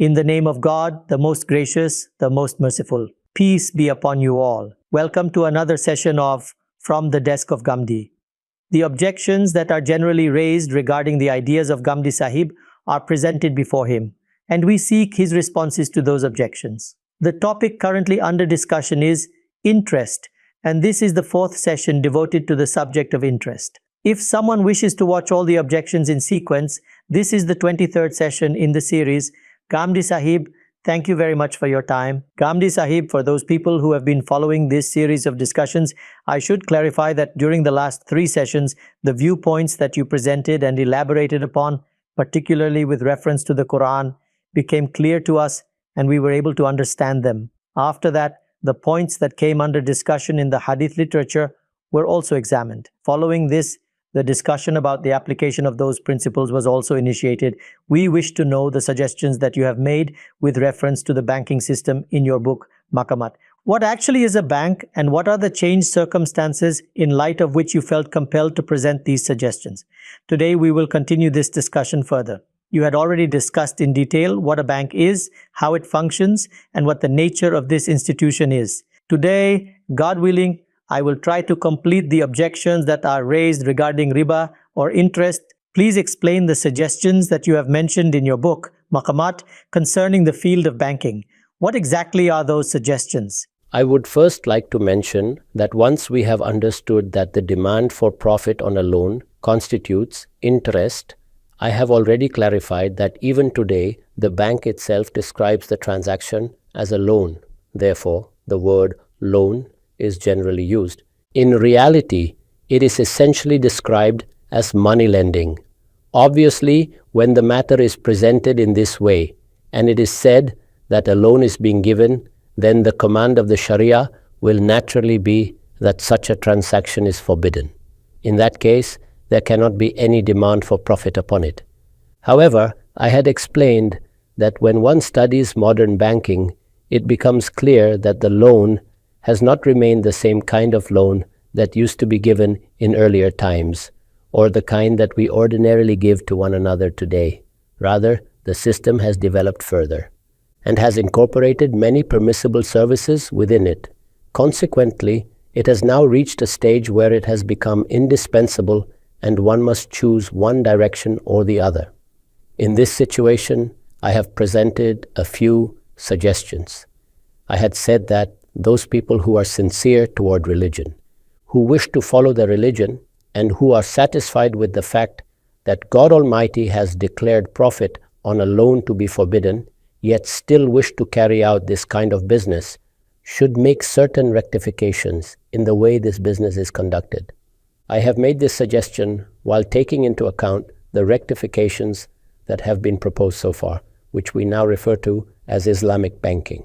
In the name of God, the most gracious, the most merciful. Peace be upon you all. Welcome to another session of From the Desk of Ghamidi. The objections that are generally raised regarding the ideas of Ghamidi Sahib are presented before him, and we seek his responses to those objections. The topic currently under discussion is interest, and this is the fourth session devoted to the subject of interest. If someone wishes to watch all the objections in sequence, this is the 23rd session in the series. Ghamidi Sahib, thank you very much for your time. Ghamidi Sahib, for those people who have been following this series of discussions, I should clarify that during the last 3 sessions, the viewpoints that you presented and elaborated upon, particularly with reference to the Quran, became clear to us and we were able to understand them. After that, the points that came under discussion in the Hadith literature were also examined. Following this, the discussion about the application of those principles was also initiated. We wish to know the suggestions that you have made with reference to the banking system in your book, Makamat. What actually is a bank, and what are the changed circumstances in light of which you felt compelled to present these suggestions? Today we will continue this discussion further. You had already discussed in detail what a bank is, how it functions, and what the nature of this institution is. Today, God willing, I will try to complete the objections that are raised regarding riba or interest. Please explain the suggestions that you have mentioned in your book, Maqamat, concerning the field of banking. What exactly are those suggestions? I would first like to mention that once we have understood that the demand for profit on a loan constitutes interest, I have already clarified that even today, the bank itself describes the transaction as a loan. Therefore, the word loan is generally used. In reality, it is essentially described as money lending. Obviously, when the matter is presented in this way, and it is said that a loan is being given, then the command of the Sharia will naturally be that such a transaction is forbidden. In that case, there cannot be any demand for profit upon it. However, I had explained that when one studies modern banking, it becomes clear that the loan has not remained the same kind of loan that used to be given in earlier times, or the kind that we ordinarily give to one another today. Rather, the system has developed further and has incorporated many permissible services within it. Consequently, it has now reached a stage where it has become indispensable and one must choose one direction or the other. In this situation, I have presented a few suggestions. I had said that those people who are sincere toward religion, who wish to follow the religion, and who are satisfied with the fact that God Almighty has declared profit on a loan to be forbidden, yet still wish to carry out this kind of business, should make certain rectifications in the way this business is conducted. I have made this suggestion while taking into account the rectifications that have been proposed so far, which we now refer to as Islamic banking.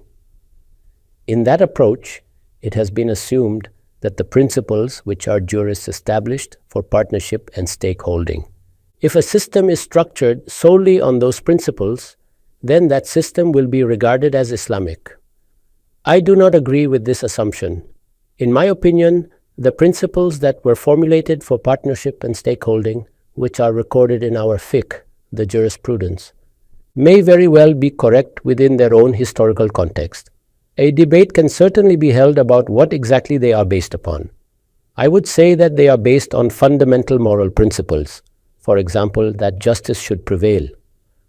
In that approach, it has been assumed that the principles which our jurists established for partnership and stakeholding. If a system is structured solely on those principles, then that system will be regarded as Islamic. I do not agree with this assumption. In my opinion, the principles that were formulated for partnership and stakeholding, which are recorded in our fiqh, the jurisprudence, may very well be correct within their own historical context. A debate can certainly be held about what exactly they are based upon. I would say that they are based on fundamental moral principles. For example, that justice should prevail.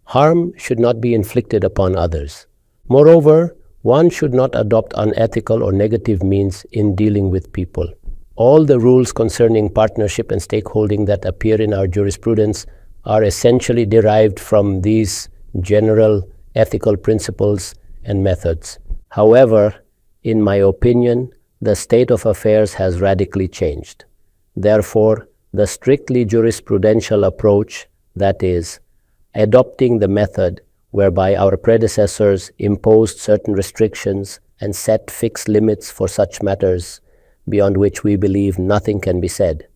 Harm should not be inflicted upon others. Moreover, one should not adopt unethical or negative means in dealing with people. All the rules concerning partnership and stakeholding that appear in our jurisprudence are essentially derived from these general ethical principles and methods. However, in my opinion, the state of affairs has radically changed. Therefore, the strictly jurisprudential approach, that is, adopting the method whereby our predecessors imposed certain restrictions and set fixed limits for such matters, beyond which we believe nothing can be said,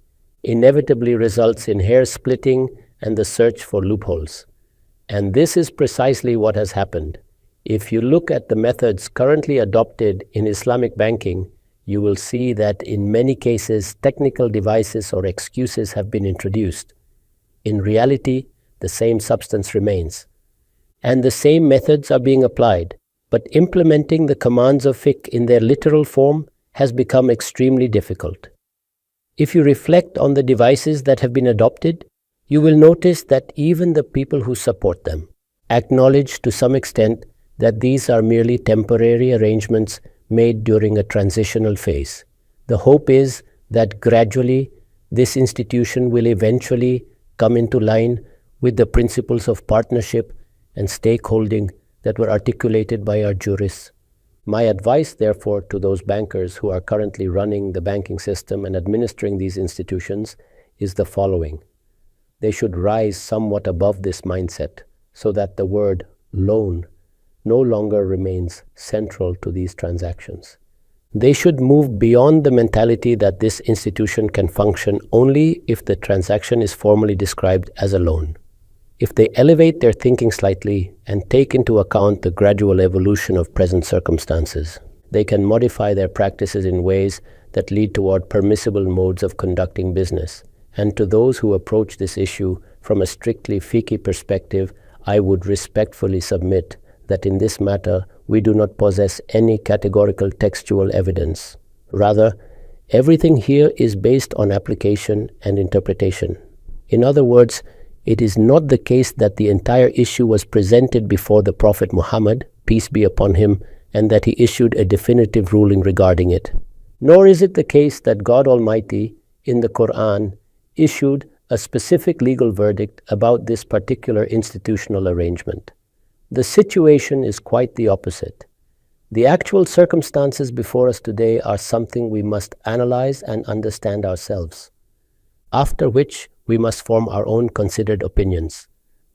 inevitably results in hair-splitting and the search for loopholes. And this is precisely what has happened. If you look at the methods currently adopted in Islamic banking, you will see that in many cases technical devices or excuses have been introduced. In reality, the same substance remains. and the same methods are being applied, but implementing the commands of fiqh in their literal form has become extremely difficult. If you reflect on the devices that have been adopted, you will notice that even the people who support them acknowledge to some extent that these are merely temporary arrangements made during a transitional phase. The hope is that gradually this institution will eventually come into line with the principles of partnership and stakeholding that were articulated by our jurists. My advice, therefore, to those bankers who are currently running the banking system and administering these institutions is the following. They should rise somewhat above this mindset so that the word loan no longer remains central to these transactions. They should move beyond the mentality that this institution can function only if the transaction is formally described as a loan. If they elevate their thinking slightly and take into account the gradual evolution of present circumstances, they can modify their practices in ways that lead toward permissible modes of conducting business. And to those who approach this issue from a strictly fiqhi perspective, I would respectfully submit that in this matter we do not possess any categorical textual evidence. Rather, everything here is based on application and interpretation. In other words, it is not the case that the entire issue was presented before the Prophet Muhammad, peace be upon him, and that he issued a definitive ruling regarding it. Nor is it the case that God Almighty, in the Quran, issued a specific legal verdict about this particular institutional arrangement. The situation is quite the opposite. The actual circumstances before us today are something we must analyze and understand ourselves, after which we must form our own considered opinions.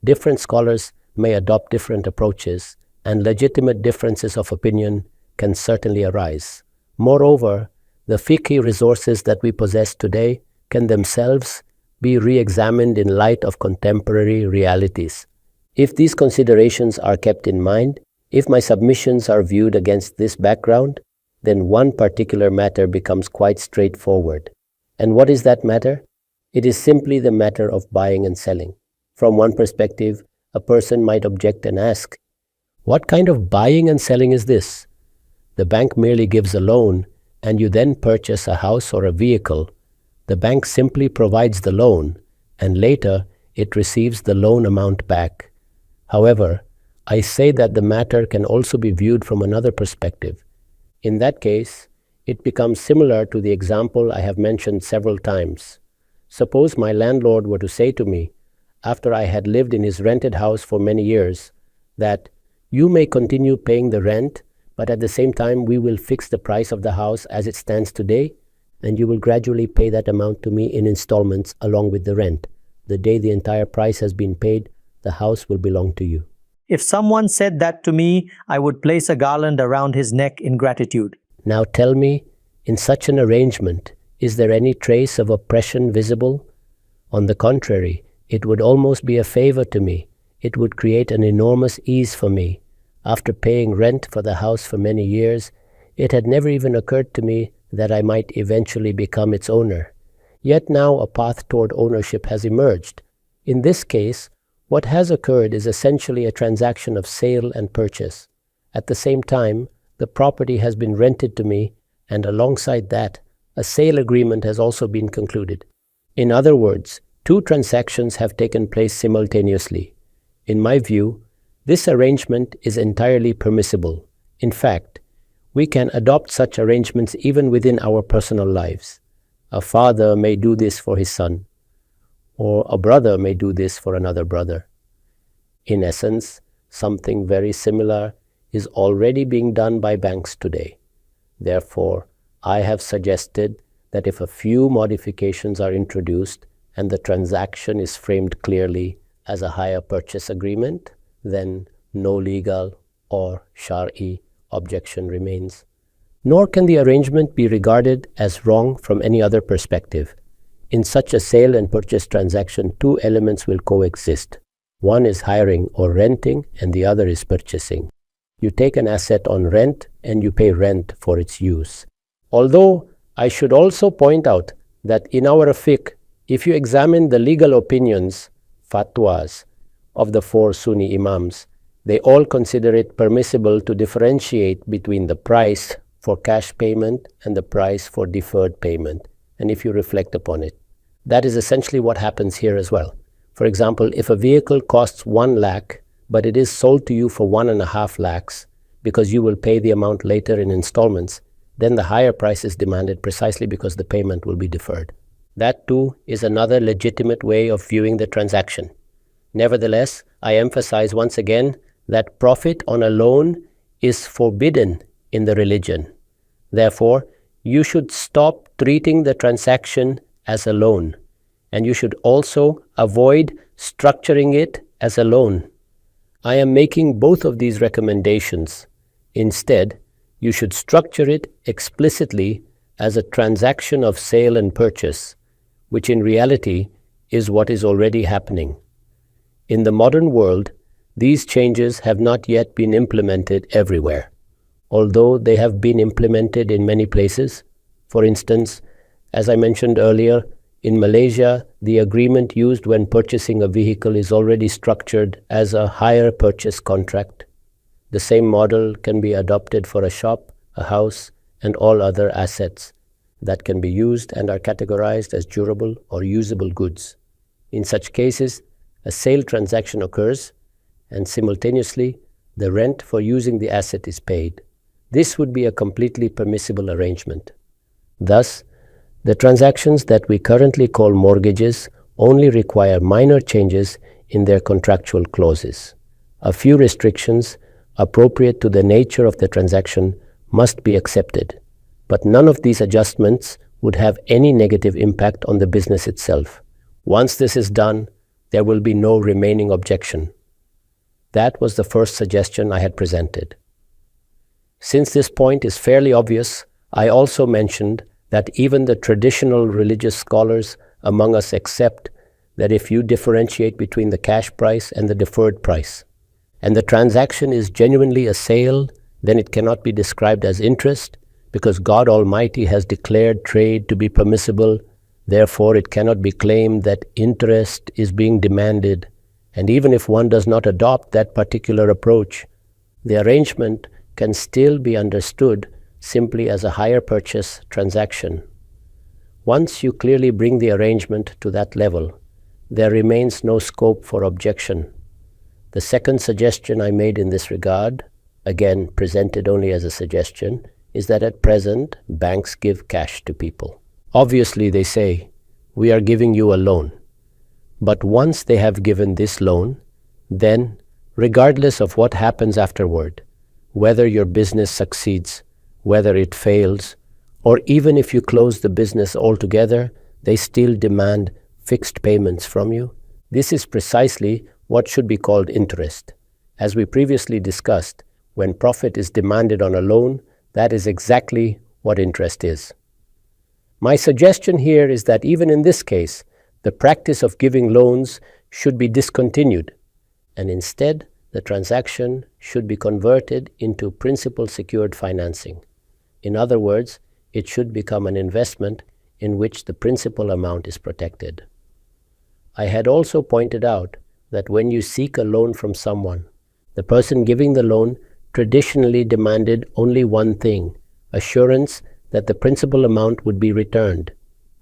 Different scholars may adopt different approaches, and legitimate differences of opinion can certainly arise. Moreover, the fiqhi resources that we possess today can themselves be re-examined in light of contemporary realities. If these considerations are kept in mind, if my submissions are viewed against this background, then one particular matter becomes quite straightforward. And what is that matter? It is simply the matter of buying and selling. From one perspective, a person might object and ask, what kind of buying and selling is this? The bank merely gives a loan, and you then purchase a house or a vehicle. The bank simply provides the loan, and later it receives the loan amount back. However, I say that the matter can also be viewed from another perspective. In that case, it becomes similar to the example I have mentioned several times. Suppose my landlord were to say to me, after I had lived in his rented house for many years, that you may continue paying the rent, but at the same time we will fix the price of the house as it stands today, and you will gradually pay that amount to me in installments along with the rent. The day the entire price has been paid, the house will belong to you. If someone said that to me, I would place a garland around his neck in gratitude. Now tell me, in such an arrangement, is there any trace of oppression visible? On the contrary, it would almost be a favor to me. It would create an enormous ease for me. After paying rent for the house for many years, it had never even occurred to me that I might eventually become its owner. Yet now a path toward ownership has emerged. In this case, what has occurred is essentially a transaction of sale and purchase. At the same time, the property has been rented to me, and alongside that, a sale agreement has also been concluded. In other words, two transactions have taken place simultaneously. In my view, this arrangement is entirely permissible. In fact, we can adopt such arrangements even within our personal lives. A father may do this for his son, or a brother may do this for another brother. In essence, something very similar is already being done by banks today. Therefore, I have suggested that if a few modifications are introduced and the transaction is framed clearly as a hire purchase agreement, then no legal or Shari objection remains. Nor can the arrangement be regarded as wrong from any other perspective. In such a sale and purchase transaction, two elements will coexist. One is hiring or renting, and the other is purchasing. You take an asset on rent and you pay rent for its use. Although I should also point out that in our fiqh, if you examine the legal opinions, fatwas, of the four Sunni Imams, They all consider it permissible to differentiate between the price for cash payment and the price for deferred payment. And if you reflect upon it, that is essentially what happens here as well. For example, if a vehicle costs 1 lakh, but it is sold to you for 1.5 lakhs because you will pay the amount later in installments, then the higher price is demanded precisely because the payment will be deferred. That too is another legitimate way of viewing the transaction. Nevertheless, I emphasize once again that profit on a loan is forbidden in the religion. Therefore, you should stop treating the transaction as a loan, and you should also avoid structuring it as a loan. I am making both of these recommendations. Instead, you should structure it explicitly as a transaction of sale and purchase, which in reality is what is already happening. In the modern world, these changes have not yet been implemented everywhere, although they have been implemented in many places. For instance, as I mentioned earlier, in Malaysia, the agreement used when purchasing a vehicle is already structured as a hire purchase contract. The same model can be adopted for a shop, a house, and all other assets that can be used and are categorized as durable or usable goods. In such cases, a sale transaction occurs, and simultaneously, the rent for using the asset is paid. This would be a completely permissible arrangement. Thus, the transactions that we currently call mortgages only require minor changes in their contractual clauses. A few restrictions appropriate to the nature of the transaction must be accepted, but none of these adjustments would have any negative impact on the business itself. Once this is done, there will be no remaining objection. That was the first suggestion I had presented. Since this point is fairly obvious, I also mentioned that even the traditional religious scholars among us accept that if you differentiate between the cash price and the deferred price, and the transaction is genuinely a sale, then it cannot be described as interest, because God Almighty has declared trade to be permissible. Therefore, it cannot be claimed that interest is being demanded. And even if one does not adopt that particular approach, the arrangement can still be understood simply as a hire purchase transaction. Once you clearly bring the arrangement to that level, there remains no scope for objection. The second suggestion I made in this regard, again presented only as a suggestion, is that at present banks give cash to people. Obviously, they say, we are giving you a loan. But once they have given this loan, then, regardless of what happens afterward, whether your business succeeds, whether it fails, or even if you close the business altogether, they still demand fixed payments from you. This is precisely what should be called interest. As we previously discussed, when profit is demanded on a loan, that is exactly what interest is. My suggestion here is that even in this case, the practice of giving loans should be discontinued, and instead the transaction should be converted into principal secured financing. In other words, it should become an investment in which the principal amount is protected. I had also pointed out that when you seek a loan from someone, the person giving the loan traditionally demanded only one thing: assurance that the principal amount would be returned.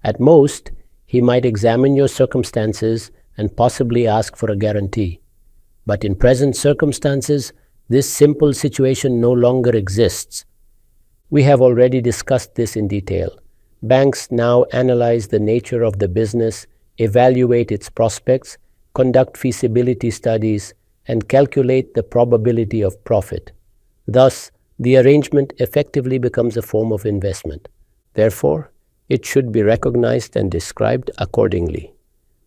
At most, he might examine your circumstances and possibly ask for a guarantee. But in present circumstances, this simple situation no longer exists. We have already discussed this in detail. Banks now analyze the nature of the business, evaluate its prospects, conduct feasibility studies, and calculate the probability of profit. Thus, the arrangement effectively becomes a form of investment. Therefore, it should be recognized and described accordingly.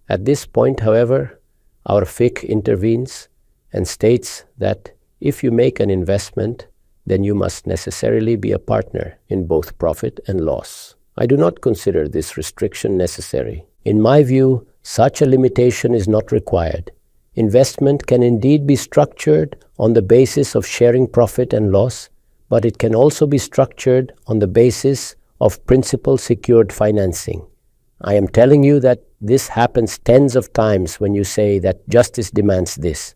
At this point, however, our fiqh intervenes and states that if you make an investment, then you must necessarily be a partner in both profit and loss. I do not consider this restriction necessary. In my view, such a limitation is not required. Investment can indeed be structured on the basis of sharing profit and loss, but it can also be structured on the basis of principal secured financing. I am telling you that this happens tens of times when you say that justice demands this.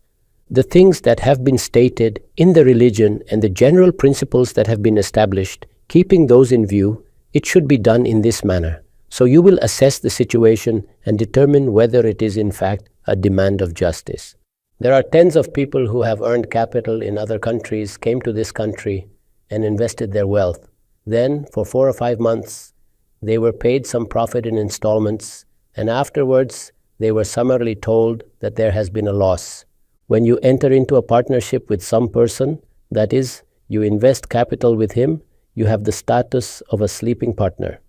The things that have been stated in the religion and the general principles that have been established, keeping those in view, it should be done in this manner. So you will assess the situation and determine whether it is in fact a demand of justice. There are tens of people who have earned capital in other countries, came to this country and invested their wealth. Then, for 4 or 5 months, they were paid some profit in installments, and afterwards they were summarily told that there has been a loss. When you enter into a partnership with some person, that is, you invest capital with him, you have the status of a sleeping partner.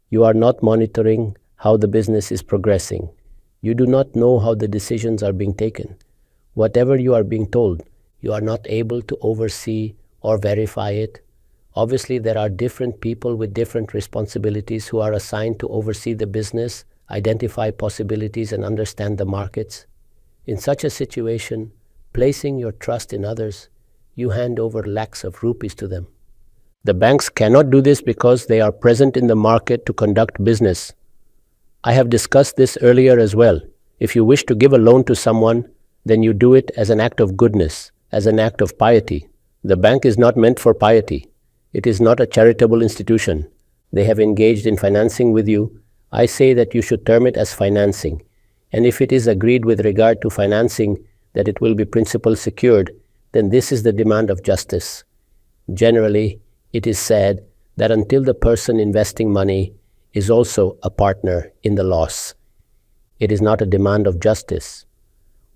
You are not monitoring how the business is progressing. You do not know how the decisions are being taken. Whatever you are being told, you are not able to oversee or verify it. Obviously, there are different people with different responsibilities who are assigned to oversee the business, identify possibilities, and understand the markets. In such a situation, placing your trust in others, you hand over lakhs of rupees to them. The banks cannot do this because they are present in the market to conduct business. I have discussed this earlier as well. If you wish to give a loan to someone, then you do it as an act of goodness, as an act of piety. The bank is not meant for piety. It is not a charitable institution. They have engaged in financing with you. I say that you should term it as financing. And if it is agreed with regard to financing that it will be principal secured, then this is the demand of justice. Generally, it is said that until the person investing money is also a partner in the loss, it is not a demand of justice.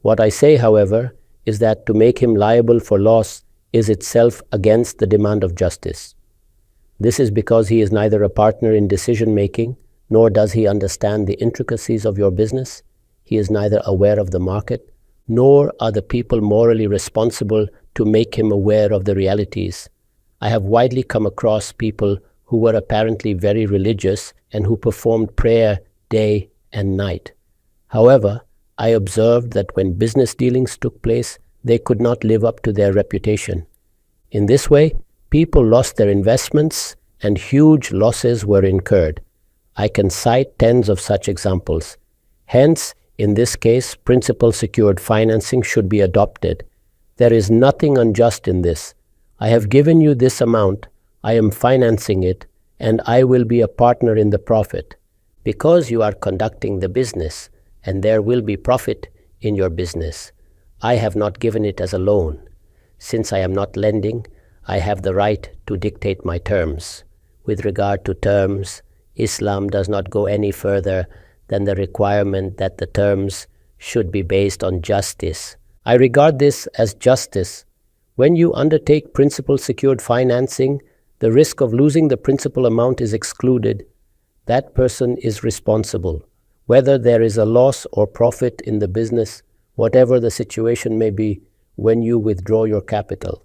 What I say, however, is that to make him liable for loss is itself against the demand of justice. This is because he is neither a partner in decision-making, nor does he understand the intricacies of your business. He is neither aware of the market, nor are the people morally responsible to make him aware of the realities. I have widely come across people who were apparently very religious and who performed prayer day and night. However, I observed that when business dealings took place, they could not live up to their reputation. In this way, people lost their investments and huge losses were incurred. I can cite tens of such examples. Hence, in this case, principal secured financing should be adopted. There is nothing unjust in this. I have given you this amount, I am financing it, and I will be a partner in the profit. Because you are conducting the business, and there will be profit in your business, I have not given it as a loan. Since I am not lending, I have the right to dictate my terms. With regard to terms, Islam does not go any further than the requirement that the terms should be based on justice. I regard this as justice. When you undertake principal secured financing, the risk of losing the principal amount is excluded. That person is responsible. Whether there is a loss or profit in the business, whatever the situation may be, when you withdraw your capital,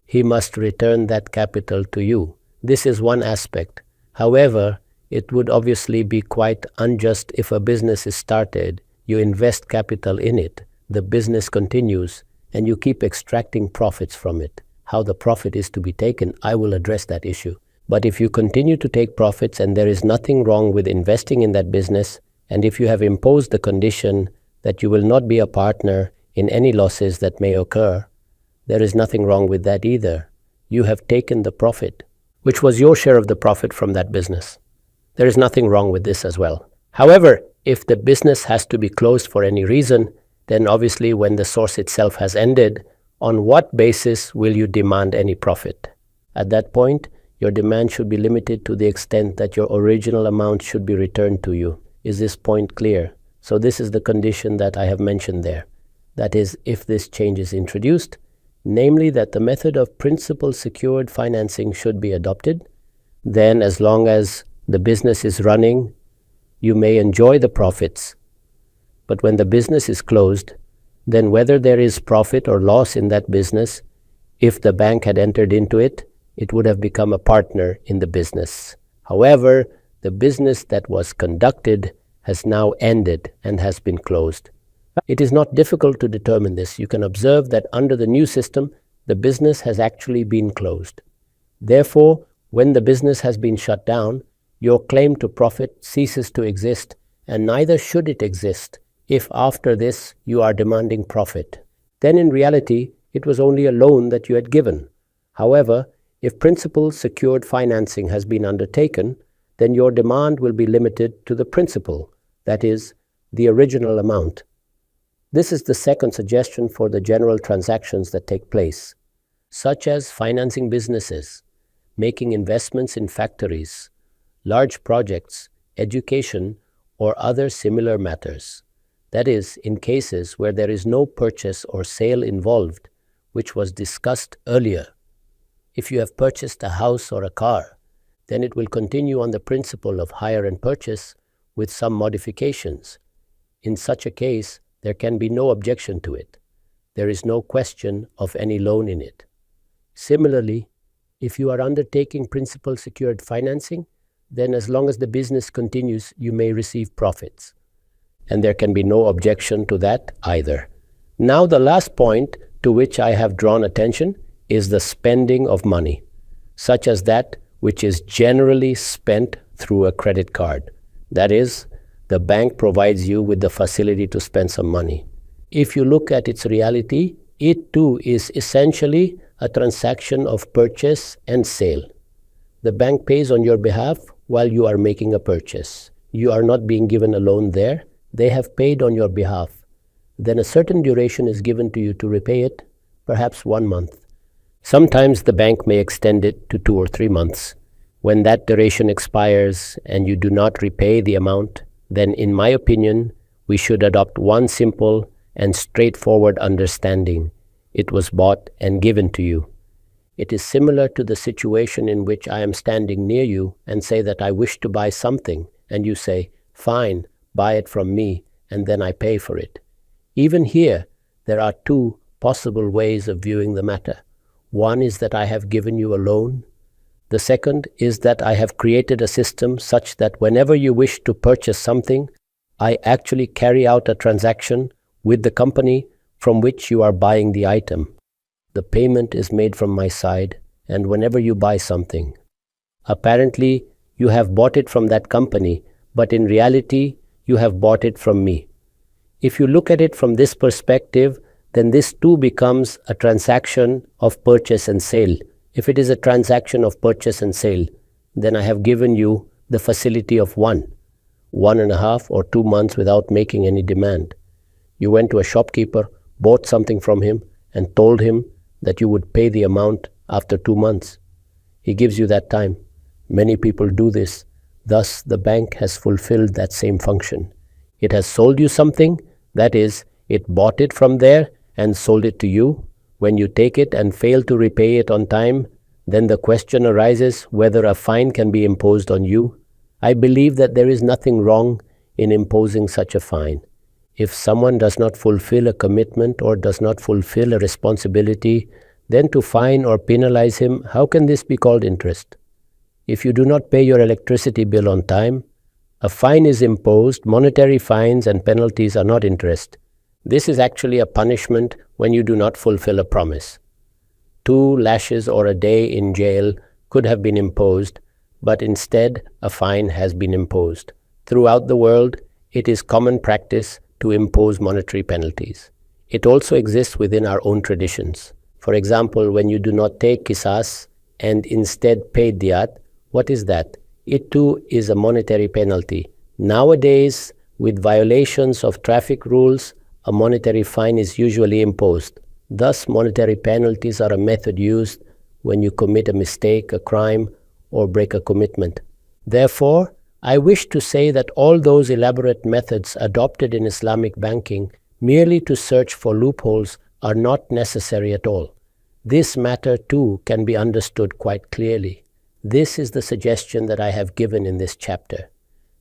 he must return that capital to you. This is one aspect. However, it would obviously be quite unjust if a business is started, you invest capital in it, the business continues, and you keep extracting profits from it. How the profit is to be taken, I will address that issue. But if you continue to take profits and there is nothing wrong with investing in that business, and if you have imposed the condition that you will not be a partner in any losses that may occur, there is nothing wrong with that either. You have taken the profit, which was your share of the profit from that business. There is nothing wrong with this as well. However, if the business has to be closed for any reason, then obviously when the source itself has ended, on what basis will you demand any profit? At that point, your demand should be limited to the extent that your original amount should be returned to you. Is this point clear? So this is the condition that I have mentioned there. That is, if this change is introduced, namely that the method of principal secured financing should be adopted, then as long as the business is running, you may enjoy the profits. But when the business is closed, then whether there is profit or loss in that business, if the bank had entered into it, it would have become a partner in the business. However, the business that was conducted has now ended and has been closed. It is not difficult to determine this. You can observe that under the new system, the business has actually been closed. Therefore, when the business has been shut down, your claim to profit ceases to exist, and neither should it exist if after this you are demanding profit. then in reality it was only a loan that you had given. However, if principal secured financing has been undertaken, then your demand will be limited to the principal, that is, the original amount. This is the second suggestion for the general transactions that take place, such as financing businesses, making investments in factories, large projects, education, or other similar matters. That is, in cases where there is no purchase or sale involved, which was discussed earlier. If you have purchased a house or a car, then it will continue on the principle of hire and purchase with some modifications. In such a case, there can be no objection to it. There is no question of any loan in it. Similarly, if you are undertaking principal secured financing, then as long as the business continues, you may receive profits. And there can be no objection to that either. Now the last point to which I have drawn attention is the spending of money, such as that which is generally spent through a credit card. That is, the bank provides you with the facility to spend some money. If you look at its reality, it too is essentially a transaction of purchase and sale. The bank pays on your behalf while you are making a purchase. You are not being given a loan there. They have paid on your behalf. Then a certain duration is given to you to repay it, perhaps 1 month. Sometimes the bank may extend it to 2 or 3 months. When that duration expires and you do not repay the amount, then in my opinion, we should adopt one simple and straightforward understanding. It was bought and given to you. It is similar to the situation in which I am standing near you and say that I wish to buy something, and you say, "Fine, buy it from me, and then I pay for it." Even here, there are two possible ways of viewing the matter. One is that I have given you a loan. The second is that I have created a system such that whenever you wish to purchase something, I actually carry out a transaction with the company from which you are buying the item. The payment is made from my side, and whenever you buy something, apparently you have bought it from that company, but in reality, you have bought it from me. If you look at it from this perspective, then this too becomes a transaction of purchase and sale. If it is a transaction of purchase and sale, then I have given you the facility of 1.5 or 2 months without making any demand. You went to a shopkeeper, bought something from him, and told him that you would pay the amount after 2 months. He gives you that time. Many people do this. Thus, the bank has fulfilled that same function. It has sold you something, that is, it bought it from there and sold it to you. When you take it and fail to repay it on time, then the question arises whether a fine can be imposed on you. I believe that there is nothing wrong in imposing such a fine. If someone does not fulfill a commitment or does not fulfill a responsibility, then to fine or penalize him, how can this be called interest? If you do not pay your electricity bill on time, a fine is imposed. Monetary fines and penalties are not interest. This is actually a punishment when you do not fulfill a promise. 2 lashes or a day in jail could have been imposed, but instead a fine has been imposed. Throughout the world, it is common practice to impose monetary penalties. It also exists within our own traditions. For example, when you do not take qisas and instead pay diyat, what is that? It too is a monetary penalty. Nowadays, with violations of traffic rules, a monetary fine is usually imposed. Thus, monetary penalties are a method used when you commit a mistake, a crime, or break a commitment. Therefore, I wish to say that all those elaborate methods adopted in Islamic banking merely to search for loopholes are not necessary at all. This matter too can be understood quite clearly. This is the suggestion that I have given in this chapter.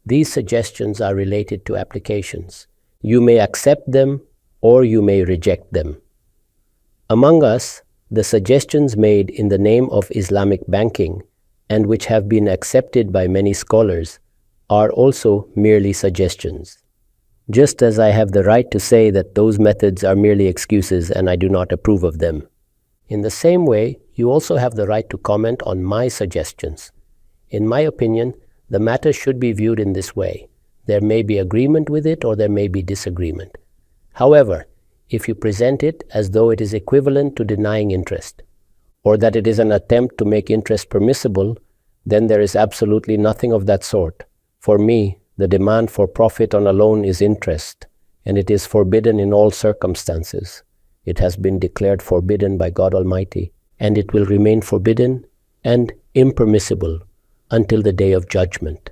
These suggestions are related to applications. You may accept them or you may reject them. Among us, the suggestions made in the name of Islamic banking and which have been accepted by many scholars are also merely suggestions. Just as I have the right to say that those methods are merely excuses and I do not approve of them. In the same way, you also have the right to comment on my suggestions. In my opinion, the matter should be viewed in this way. There may be agreement with it or there may be disagreement. However, if you present it as though it is equivalent to denying interest, or that it is an attempt to make interest permissible, then there is absolutely nothing of that sort. For me, the demand for profit on a loan is interest, and it is forbidden in all circumstances. It has been declared forbidden by God Almighty, and it will remain forbidden and impermissible until the day of judgment.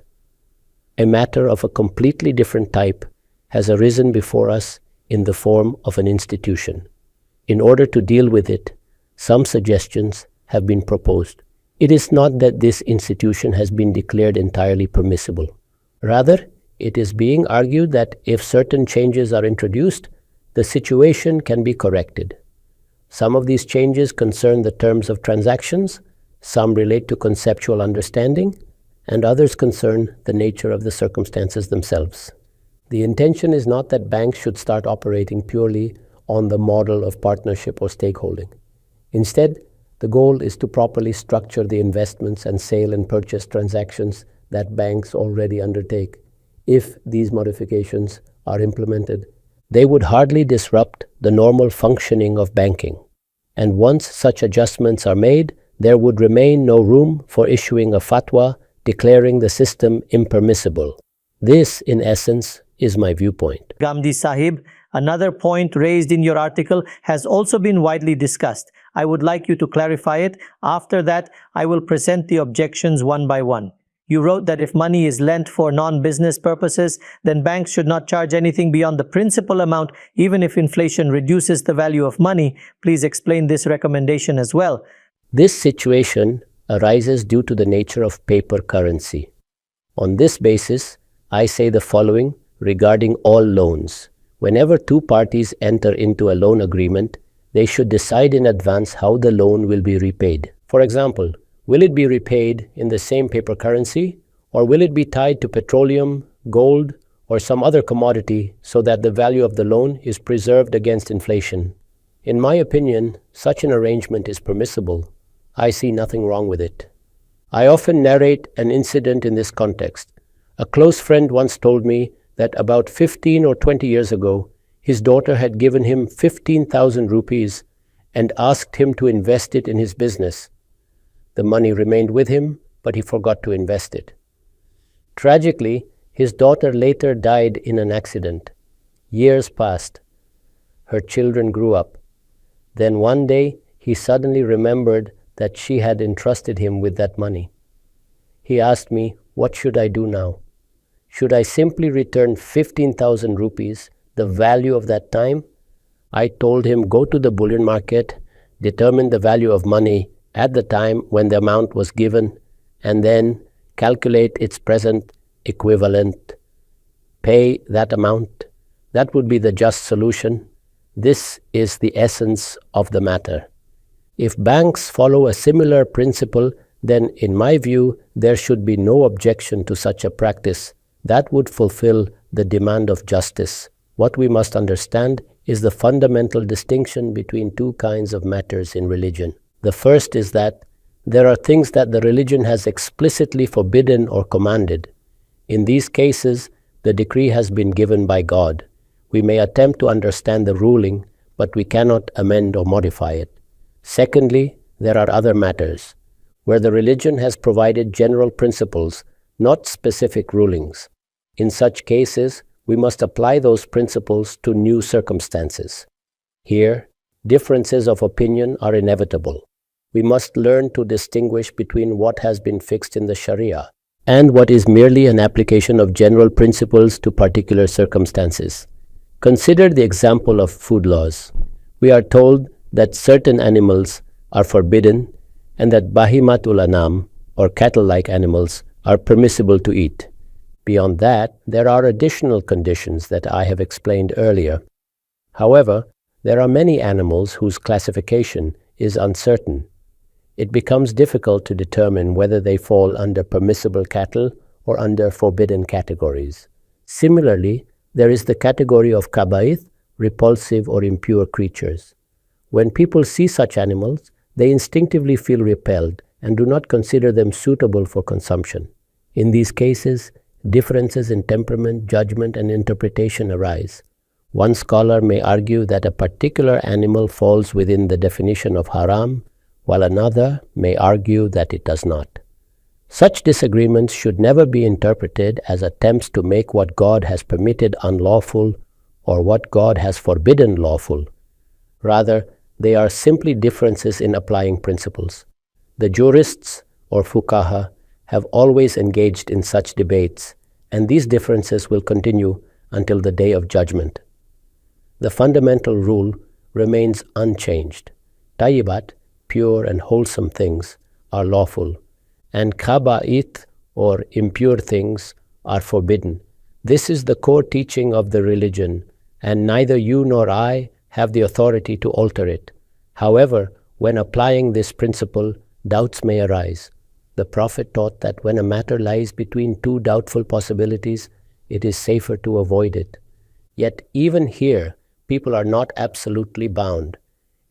A matter of a completely different type has arisen before us in the form of an institution. In order to deal with it, some suggestions have been proposed. It is not that this institution has been declared entirely permissible. Rather, it is being argued that if certain changes are introduced, the situation can be corrected. Some of these changes concern the terms of transactions, some relate to conceptual understanding, and others concern the nature of the circumstances themselves. The intention is not that banks should start operating purely on the model of partnership or stakeholding. Instead, the goal is to properly structure the investments and sale and purchase transactions that banks already undertake. If these modifications are implemented, they would hardly disrupt the normal functioning of banking. And once such adjustments are made, there would remain no room for issuing a fatwa declaring the system impermissible. This, in essence, is my viewpoint. Ghamidi Sahib, another point raised in your article has also been widely discussed. I would like you to clarify it. After that, I will present the objections one by one. You wrote that if money is lent for non-business purposes, then banks should not charge anything beyond the principal amount, even if inflation reduces the value of money. Please explain this recommendation as well. This situation arises due to the nature of paper currency. On this basis, I say the following regarding all loans. Whenever two parties enter into a loan agreement, they should decide in advance how the loan will be repaid. For example, will it be repaid in the same paper currency, or will it be tied to petroleum, gold, or some other commodity so that the value of the loan is preserved against inflation? In my opinion, such an arrangement is permissible. I see nothing wrong with it. I often narrate an incident in this context. A close friend once told me that about 15 or 20 years ago, his daughter had given him 15,000 rupees and asked him to invest it in his business. The money remained with him, but he forgot to invest it. Tragically, his daughter later died in an accident. Years passed. Her children grew up. Then one day, he suddenly remembered that she had entrusted him with that money. He asked me, "What should I do now? Should I simply return 15,000 rupees, the value of that time?" I told him, go to the bullion market, determine the value of money at the time when the amount was given, and then calculate its present equivalent. Pay that amount. That would be the just solution. This is the essence of the matter. If banks follow a similar principle, then in my view, there should be no objection to such a practice. That would fulfill the demand of justice. What we must understand is the fundamental distinction between two kinds of matters in religion. The first is that there are things that the religion has explicitly forbidden or commanded. In these cases, the decree has been given by God. We may attempt to understand the ruling, but we cannot amend or modify it. Secondly, there are other matters, where the religion has provided general principles, not specific rulings. In such cases, we must apply those principles to new circumstances. Here, differences of opinion are inevitable. We must learn to distinguish between what has been fixed in the Sharia and what is merely an application of general principles to particular circumstances. Consider the example of food laws. We are told that certain animals are forbidden and that bahimatul anam, or cattle-like animals, are permissible to eat. Beyond that, there are additional conditions that I have explained earlier. However, there are many animals whose classification is uncertain. It becomes difficult to determine whether they fall under permissible cattle or under forbidden categories. Similarly, there is the category of kabaith, repulsive or impure creatures. When people see such animals, they instinctively feel repelled and do not consider them suitable for consumption. In these cases, differences in temperament, judgment, and interpretation arise. One scholar may argue that a particular animal falls within the definition of haram, while another may argue that it does not. Such disagreements should never be interpreted as attempts to make what God has permitted unlawful or what God has forbidden lawful. Rather, they are simply differences in applying principles. The jurists, or fuqaha, have always engaged in such debates, and these differences will continue until the day of judgment. The fundamental rule remains unchanged. Tayyibat, pure and wholesome things, are lawful, and khaba'ith, or impure things, are forbidden. This is the core teaching of the religion, and neither you nor I have the authority to alter it. However, when applying this principle, doubts may arise. The Prophet taught that when a matter lies between two doubtful possibilities, it is safer to avoid it. Yet even here, people are not absolutely bound.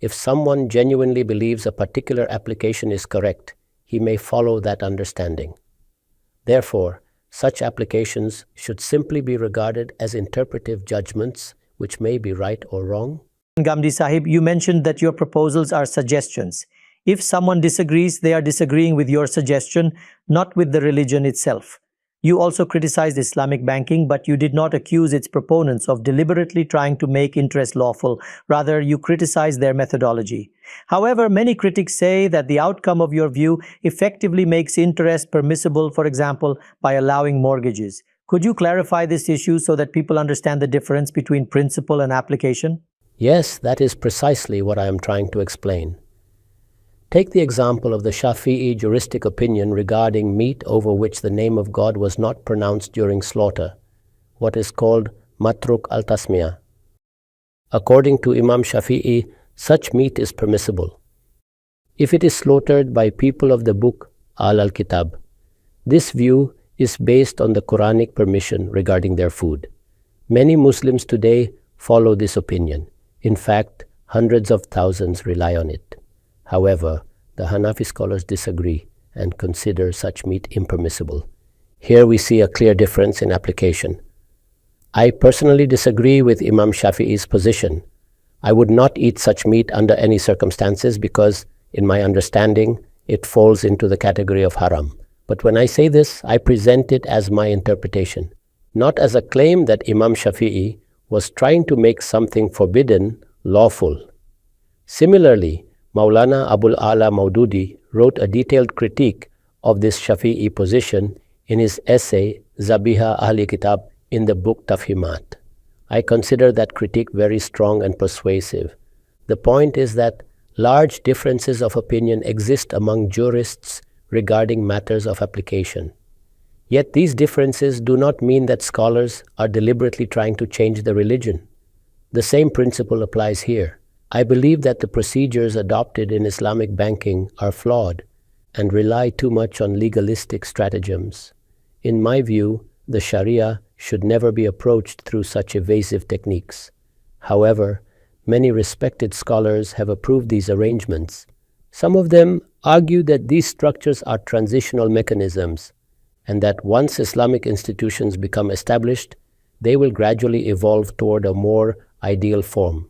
If someone genuinely believes a particular application is correct, he may follow that understanding. Therefore, such applications should simply be regarded as interpretive judgments, which may be right or wrong. Ghamidi Sahib, you mentioned that your proposals are suggestions. If someone disagrees, they are disagreeing with your suggestion, not with the religion itself. You also criticized Islamic banking, but you did not accuse its proponents of deliberately trying to make interest lawful. Rather, you criticized their methodology. However, many critics say that the outcome of your view effectively makes interest permissible, for example, by allowing mortgages. Could you clarify this issue so that people understand the difference between principle and application? Yes, that is precisely what I am trying to explain. Take the example of the Shafi'i juristic opinion regarding meat over which the name of God was not pronounced during slaughter, what is called matruk al-tasmiyah. According to Imam Shafi'i, such meat is permissible if it is slaughtered by people of the book al-Kitab. This view is based on the Quranic permission regarding their food. Many Muslims today follow this opinion. In fact, hundreds of thousands rely on it. However, the Hanafi scholars disagree and consider such meat impermissible. Here we see a clear difference in application. I personally disagree with Imam Shafi'i's position. I would not eat such meat under any circumstances because, in my understanding, it falls into the category of haram. But when I say this, I present it as my interpretation, not as a claim that Imam Shafi'i was trying to make something forbidden lawful. Similarly, Maulana Abul Maududi wrote a detailed critique of this Shafi'i position in his essay Zabiha Ahli Kitab in the book Tafhimat. I consider that critique very strong and persuasive. The point is that large differences of opinion exist among jurists regarding matters of application. Yet these differences do not mean that scholars are deliberately trying to change the religion. The same principle applies here. I believe that the procedures adopted in Islamic banking are flawed and rely too much on legalistic stratagems. In my view, the Sharia should never be approached through such evasive techniques. However, many respected scholars have approved these arrangements. Some of them argue that these structures are transitional mechanisms and that once Islamic institutions become established, they will gradually evolve toward a more ideal form.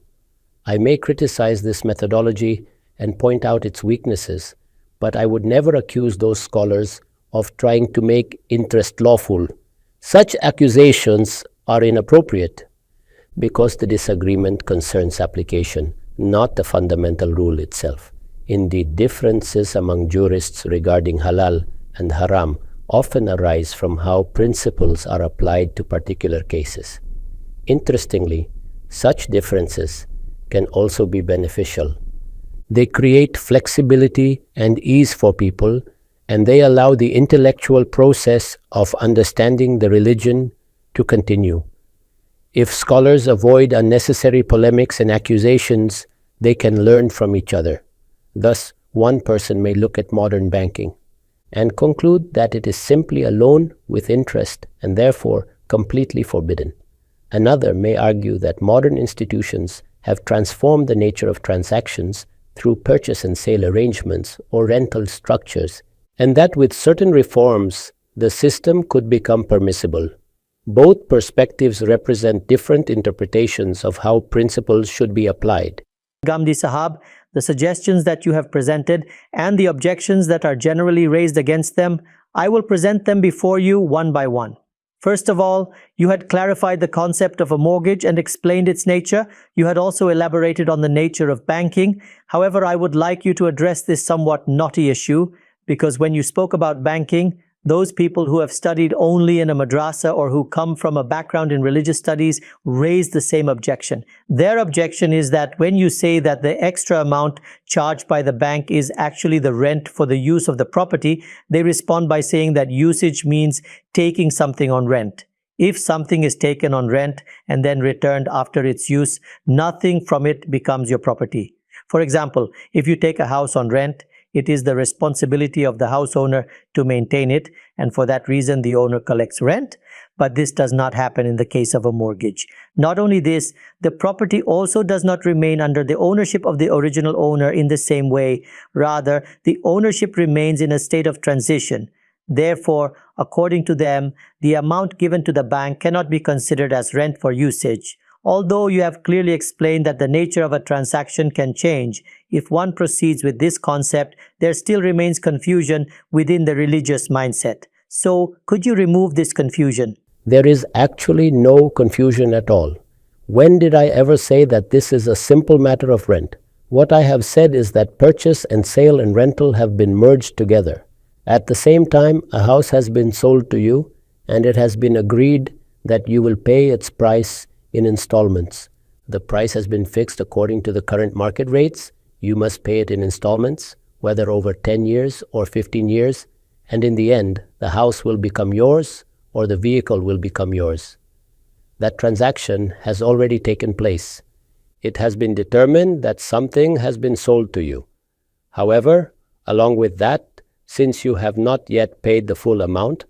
I may criticize this methodology and point out its weaknesses, but I would never accuse those scholars of trying to make interest lawful. Such accusations are inappropriate because the disagreement concerns application, not the fundamental rule itself. Indeed, differences among jurists regarding halal and haram often arise from how principles are applied to particular cases. Interestingly, such differences can also be beneficial. They create flexibility and ease for people, and they allow the intellectual process of understanding the religion to continue. If scholars avoid unnecessary polemics and accusations, they can learn from each other. Thus, one person may look at modern banking and conclude that it is simply a loan with interest and therefore completely forbidden. Another may argue that modern institutions have transformed the nature of transactions through purchase and sale arrangements or rental structures, and that with certain reforms, the system could become permissible. Both perspectives represent different interpretations of how principles should be applied. Ghamidi Sahab, the suggestions that you have presented and the objections that are generally raised against them, I will present them before you one by one. First of all, you had clarified the concept of a mortgage and explained its nature. You had also elaborated on the nature of banking. However, I would like you to address this somewhat knotty issue, because when you spoke about banking, those people who have studied only in a madrasa or who come from a background in religious studies raise the same objection. Their objection is that when you say that the extra amount charged by the bank is actually the rent for the use of the property, they respond by saying that usage means taking something on rent. If something is taken on rent and then returned after its use, nothing from it becomes your property. For example, if you take a house on rent, it is the responsibility of the house owner to maintain it, and for that reason the owner collects rent. But this does not happen in the case of a mortgage. Not only this, the property also does not remain under the ownership of the original owner in the same way. Rather, the ownership remains in a state of transition. Therefore, according to them, the amount given to the bank cannot be considered as rent for usage. Although you have clearly explained that the nature of a transaction can change, if one proceeds with this concept, there still remains confusion within the religious mindset. So, could you remove this confusion? There is actually no confusion at all. When did I ever say that this is a simple matter of rent? What I have said is that purchase and sale and rental have been merged together. At the same time, a house has been sold to you, and it has been agreed that you will pay its price in installments. The price has been fixed according to the current market rates. You must pay it in installments, whether over 10 years or 15 years, and in the end, the house will become yours or the vehicle will become yours. That transaction has already taken place. It has been determined that something has been sold to you. However, along with that, since you have not yet paid the full amount,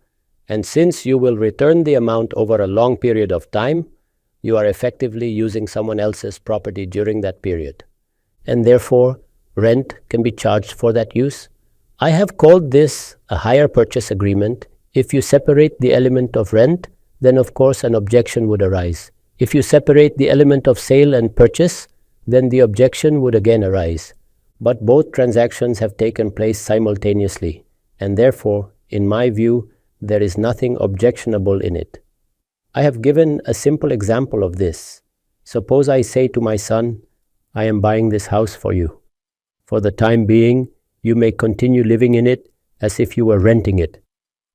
and since you will return the amount over a long period of time, you are effectively using someone else's property during that period. And therefore, rent can be charged for that use. I have called this a hire purchase agreement. If you separate the element of rent, then of course an objection would arise. If you separate the element of sale and purchase, then the objection would again arise. But both transactions have taken place simultaneously, and therefore, in my view, there is nothing objectionable in it. I have given a simple example of this. Suppose I say to my son, I am buying this house for you. For the time being, you may continue living in it as if you were renting it.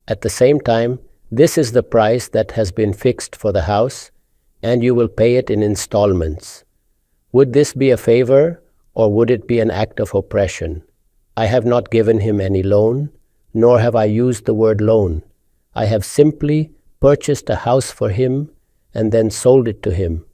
At the same time, this is the price that has been fixed for the house, and you will pay it in installments. Would this be a favor, or would it be an act of oppression? I have not given him any loan, nor have I used the word loan. I have simply purchased a house for him and then sold it to him.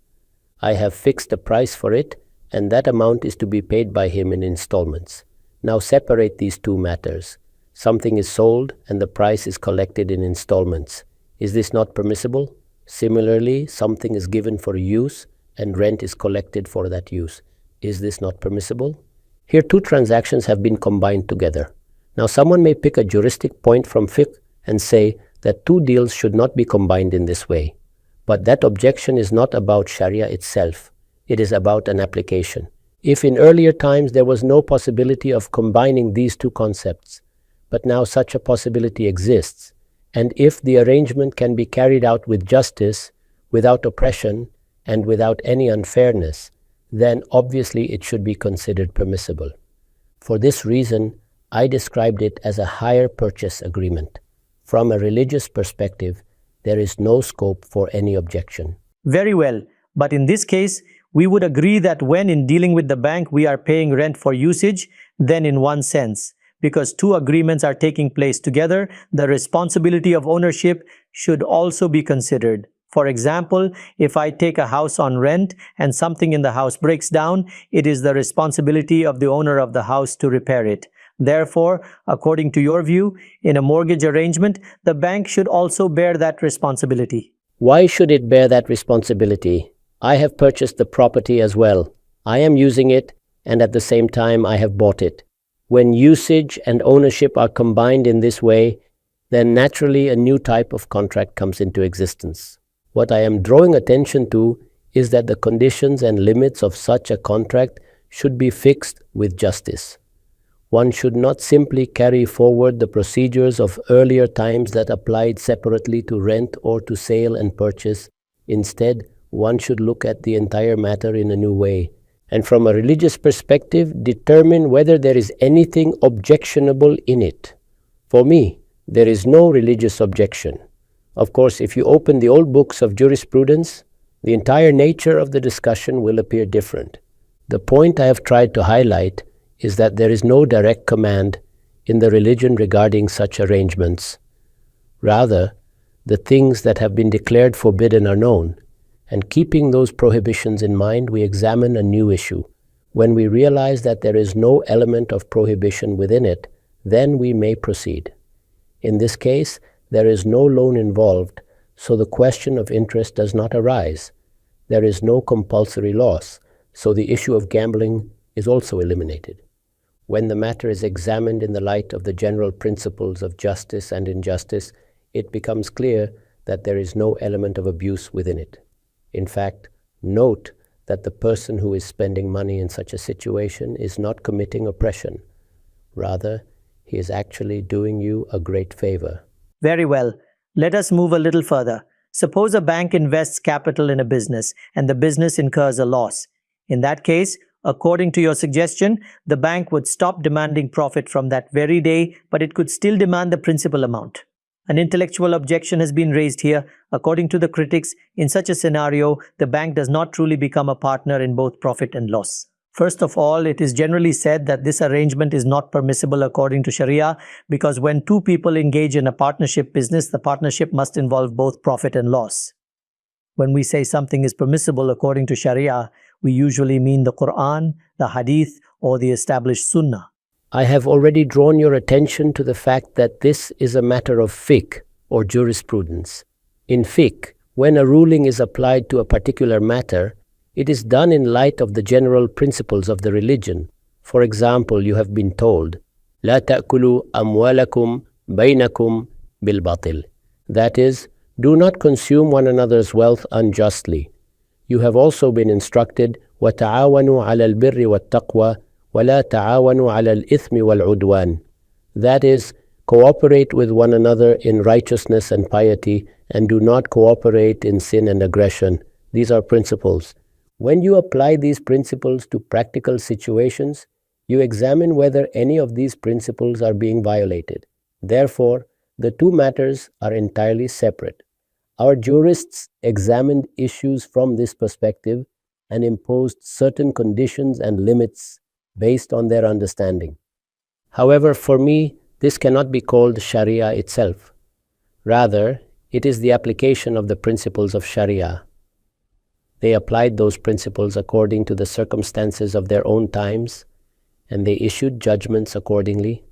I have fixed a price for it, and that amount is to be paid by him in installments. Now separate these two matters. Something is sold and the price is collected in installments. Is this not permissible? Similarly, something is given for use and rent is collected for that use. Is this not permissible? Here two transactions have been combined together. Now someone may pick a juristic point from fiqh and say that two deals should not be combined in this way. But that objection is not about Sharia itself. It is about an application. If in earlier times there was no possibility of combining these two concepts, but now such a possibility exists, and if the arrangement can be carried out with justice, without oppression, and without any unfairness, then obviously it should be considered permissible. For this reason, I described it as a hire purchase agreement. From a religious perspective, there is no scope for any objection. Very well, but in this case, we would agree that when in dealing with the bank we are paying rent for usage, then in one sense, because two agreements are taking place together, the responsibility of ownership should also be considered. For example, if I take a house on rent and something in the house breaks down, it is the responsibility of the owner of the house to repair it. Therefore, according to your view, in a mortgage arrangement, the bank should also bear that responsibility. Why should it bear that responsibility? I have purchased the property as well. I am using it, and at the same time I have bought it. When usage and ownership are combined in this way, then naturally a new type of contract comes into existence. What I am drawing attention to is that the conditions and limits of such a contract should be fixed with justice. One should not simply carry forward the procedures of earlier times that applied separately to rent or to sale and purchase. Instead, one should look at the entire matter in a new way, and from a religious perspective, determine whether there is anything objectionable in it. For me, there is no religious objection. Of course, if you open the old books of jurisprudence, the entire nature of the discussion will appear different. The point I have tried to highlight is that there is no direct command in the religion regarding such arrangements. Rather, the things that have been declared forbidden are known, and keeping those prohibitions in mind, we examine a new issue. When we realize that there is no element of prohibition within it, then we may proceed. In this case, there is no loan involved, so the question of interest does not arise. There is no compulsory loss, so the issue of gambling is also eliminated. When the matter is examined in the light of the general principles of justice and injustice, it becomes clear that there is no element of abuse within it. In fact, note that the person who is spending money in such a situation is not committing oppression. Rather, he is actually doing you a great favor. Very well. Let us move a little further. Suppose a bank invests capital in a business and the business incurs a loss. In that case, according to your suggestion, the bank would stop demanding profit from that very day, but it could still demand the principal amount. An intellectual objection has been raised here. According to the critics, in such a scenario, the bank does not truly become a partner in both profit and loss. First of all, it is generally said that this arrangement is not permissible according to Sharia because when two people engage in a partnership business, the partnership must involve both profit and loss. When we say something is permissible according to Sharia, we usually mean the Quran, the Hadith, or the established sunnah. I have already drawn your attention to the fact that this is a matter of fiqh or jurisprudence. In fiqh, when a ruling is applied to a particular matter, it is done in light of the general principles of the religion. For example, you have been told, لا تأكلوا أموالكم بينكم بالباطل. That is, do not consume one another's wealth unjustly. You have also been instructed, وَتَعَاوَنُوا عَلَى الْبِرِّ وَالتَّقْوَى وَلَا تَعَاوَنُوا عَلَى الْإِثْمِ وَالْعُدْوَانِ. That is, cooperate with one another in righteousness and piety, and do not cooperate in sin and aggression. These are principles. When you apply these principles to practical situations, you examine whether any of these principles are being violated. Therefore, the two matters are entirely separate. Our jurists examined issues from this perspective and imposed certain conditions and limits based on their understanding. However, for me, this cannot be called Sharia itself. Rather, it is the application of the principles of Sharia. They applied those principles according to the circumstances of their own times, and they issued judgments accordingly.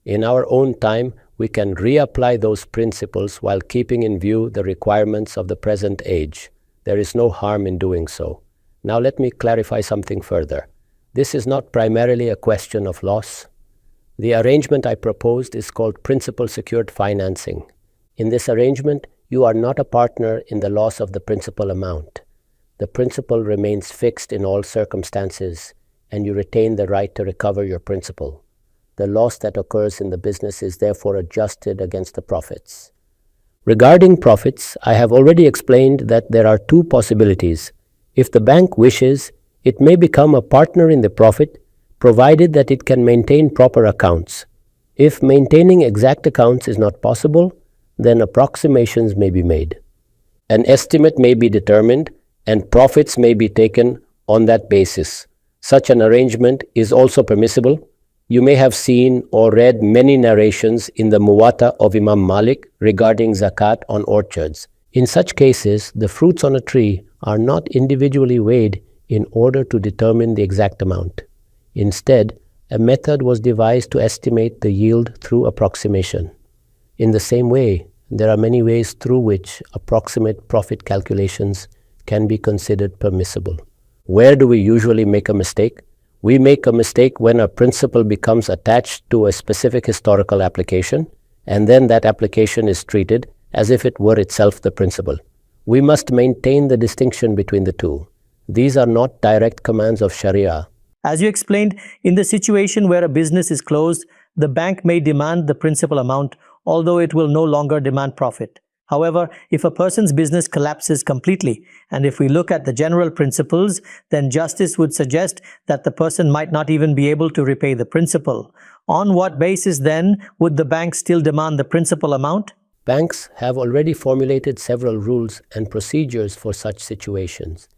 In our own time, we can reapply those principles while keeping in view the requirements of the present age. There is no harm in doing so. Now let me clarify something further. This is not primarily a question of loss. The arrangement I proposed is called principal secured financing. In this arrangement, you are not a partner in the loss of the principal amount. The principal remains fixed in all circumstances, and you retain the right to recover your principal. The loss that occurs in the business is therefore adjusted against the profits. Regarding profits, I have already explained that there are two possibilities. If the bank wishes, it may become a partner in the profit, provided that it can maintain proper accounts. If maintaining exact accounts is not possible, then approximations may be made. An estimate may be determined, and profits may be taken on that basis. Such an arrangement is also permissible. You may have seen or read many narrations in the Muwatta of Imam Malik regarding zakat on orchards. In such cases, the fruits on a tree are not individually weighed in order to determine the exact amount. Instead, a method was devised to estimate the yield through approximation. In the same way, there are many ways through which approximate profit calculations can be considered permissible. Where do we usually make a mistake? We make a mistake when a principle becomes attached to a specific historical application, and then that application is treated as if it were itself the principle. We must maintain the distinction between the two. These are not direct commands of Sharia. As you explained, in the situation where a business is closed, the bank may demand the principal amount, although it will no longer demand profit. However, if a person's business collapses completely, and if we look at the general principles, then justice would suggest that the person might not even be able to repay the principal. On what basis then would the bank still demand the principal amount? Banks have already formulated several rules and procedures for such situations.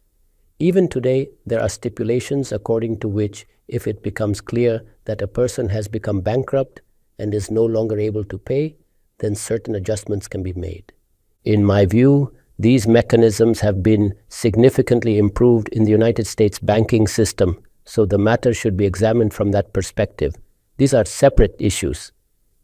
Even today, there are stipulations according to which, if it becomes clear that a person has become bankrupt and is no longer able to pay, then certain adjustments can be made. In my view, these mechanisms have been significantly improved in the United States banking system, so the matter should be examined from that perspective. These are separate issues.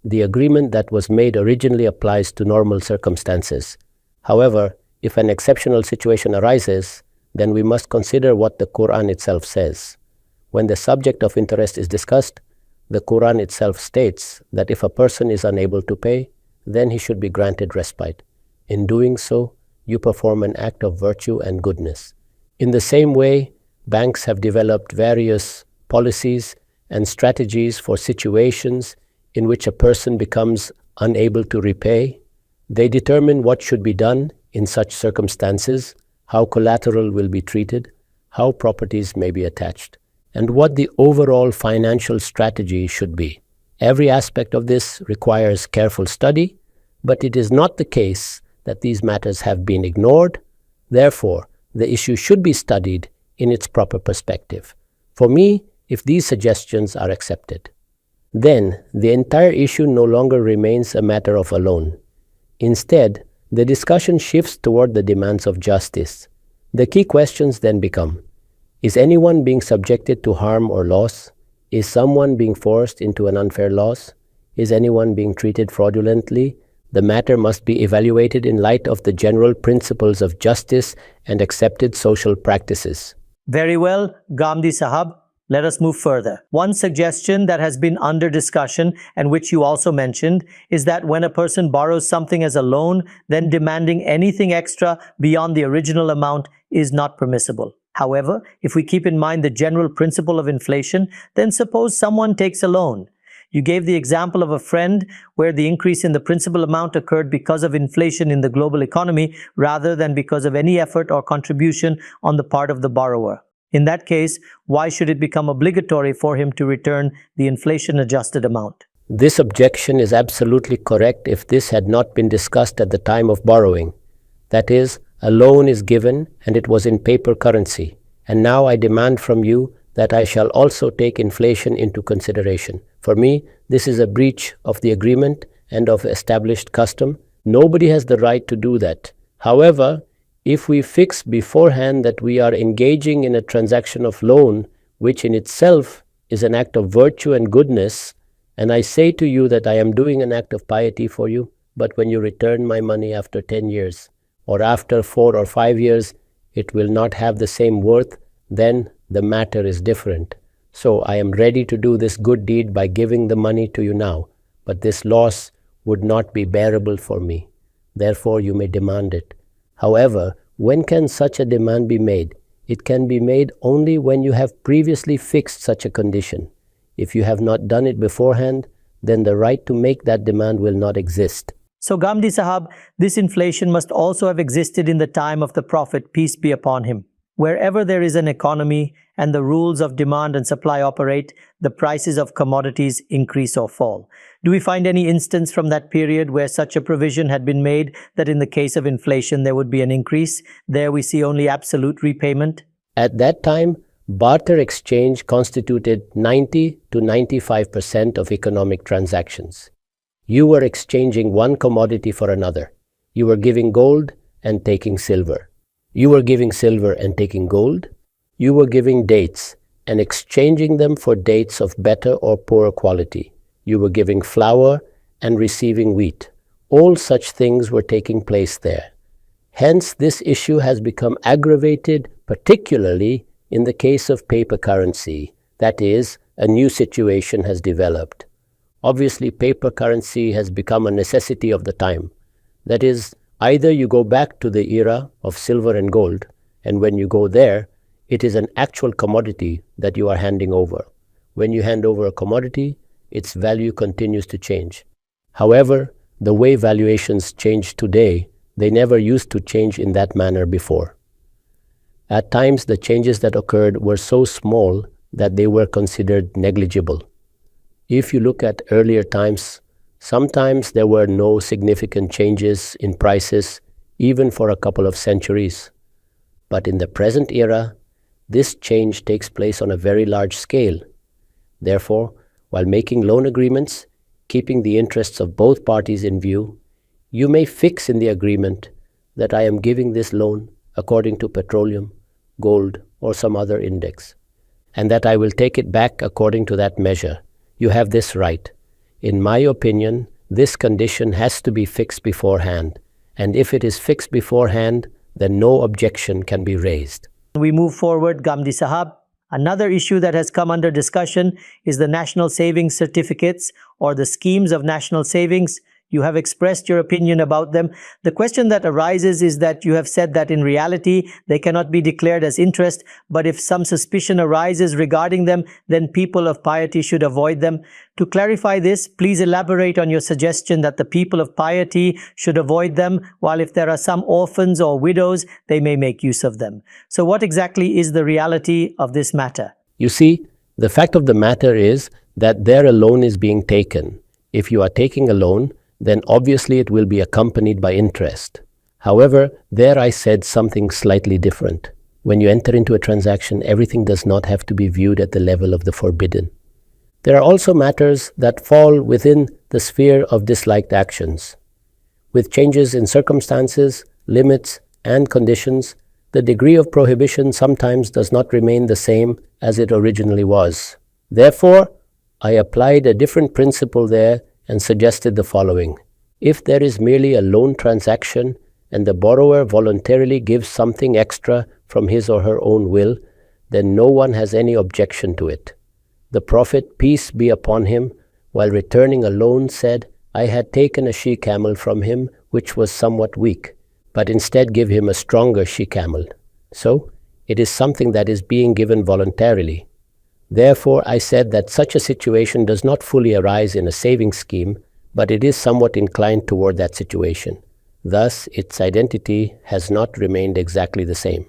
The agreement that was made originally applies to normal circumstances. However, if an exceptional situation arises, then we must consider what the Quran itself says. When the subject of interest is discussed, the Quran itself states that if a person is unable to pay, then he should be granted respite. In doing so, you perform an act of virtue and goodness. In the same way, banks have developed various policies and strategies for situations in which a person becomes unable to repay. They determine what should be done in such circumstances, how collateral will be treated, how properties may be attached, and what the overall financial strategy should be. Every aspect of this requires careful study, but it is not the case that these matters have been ignored. Therefore, the issue should be studied in its proper perspective. For me, if these suggestions are accepted, then the entire issue no longer remains a matter of a loan. Instead, the discussion shifts toward the demands of justice. The key questions then become: is anyone being subjected to harm or loss? Is someone being forced into an unfair loss? Is anyone being treated fraudulently? The matter must be evaluated in light of the general principles of justice and accepted social practices. Very well, Ghamidi Sahab. Let us move further. One suggestion that has been under discussion and which you also mentioned is that when a person borrows something as a loan, then demanding anything extra beyond the original amount is not permissible. However, if we keep in mind the general principle of inflation, then suppose someone takes a loan. You gave the example of a friend where the increase in the principal amount occurred because of inflation in the global economy rather than because of any effort or contribution on the part of the borrower. In that case, why should it become obligatory for him to return the inflation-adjusted amount? This objection is absolutely correct if this had not been discussed at the time of borrowing. That is, a loan is given and it was in paper currency, and now I demand from you that I shall also take inflation into consideration. For me, this is a breach of the agreement and of established custom. Nobody has the right to do that. However, if we fix beforehand that we are engaging in a transaction of loan, which in itself is an act of virtue and goodness, and I say to you that I am doing an act of piety for you, but when you return my money after 10 years, or after 4 or 5 years, it will not have the same worth, then the matter is different. So I am ready to do this good deed by giving the money to you now, but this loss would not be bearable for me. Therefore, you may demand it. However, when can such a demand be made? It can be made only when you have previously fixed such a condition. If you have not done it beforehand, then the right to make that demand will not exist. So Ghamidi Sahab, this inflation must also have existed in the time of the Prophet, peace be upon him. Wherever there is an economy and the rules of demand and supply operate, the prices of commodities increase or fall. Do we find any instance from that period where such a provision had been made that in the case of inflation there would be an increase? There we see only absolute repayment. At that time, barter exchange constituted 90 to 95% of economic transactions. You were exchanging one commodity for another. You were giving gold and taking silver. You were giving silver and taking gold. You were giving dates and exchanging them for dates of better or poorer quality. You were giving flour and receiving wheat. All such things were taking place there. Hence, this issue has become aggravated, particularly in the case of paper currency. That is, a new situation has developed. Obviously, paper currency has become a necessity of the time. That is, Either you go back to the era of silver and gold, and when you go there, it is an actual commodity that you are handing over. When you hand over a commodity, its value continues to change. However, the way valuations change today, they never used to change in that manner before. At times, the changes that occurred were so small that they were considered negligible. If you look at earlier times, sometimes there were no significant changes in prices, even for a couple of centuries. But in the present era, this change takes place on a very large scale. Therefore, while making loan agreements, keeping the interests of both parties in view, you may fix in the agreement that I am giving this loan according to petroleum, gold, or some other index, and that I will take it back according to that measure. You have this right. In my opinion, this condition has to be fixed beforehand, and if it is fixed beforehand, then no objection can be raised. We move forward, Ghamidi Sahab. Another issue that has come under discussion is the national savings certificates or the schemes of national savings. You have expressed your opinion about them. The question that arises is that you have said that in reality they cannot be declared as interest, but if some suspicion arises regarding them, then people of piety should avoid them. To clarify this, please elaborate on your suggestion that the people of piety should avoid them, while if there are some orphans or widows, they may make use of them. So what exactly is the reality of this matter? You see, the fact of the matter is that there a loan is being taken. If you are taking a loan, then obviously it will be accompanied by interest. However, there I said something slightly different. When you enter into a transaction, everything does not have to be viewed at the level of the forbidden. There are also matters that fall within the sphere of disliked actions. With changes in circumstances, limits, and conditions, the degree of prohibition sometimes does not remain the same as it originally was. Therefore, I applied a different principle there and suggested the following. If there is merely a loan transaction and the borrower voluntarily gives something extra from his or her own will, then no one has any objection to it. The Prophet, peace be upon him, while returning a loan said, I had taken a she-camel from him which was somewhat weak, but instead give him a stronger she-camel. So, it is something that is being given voluntarily. Therefore, I said that such a situation does not fully arise in a savings scheme, but it is somewhat inclined toward that situation. Thus, its identity has not remained exactly the same.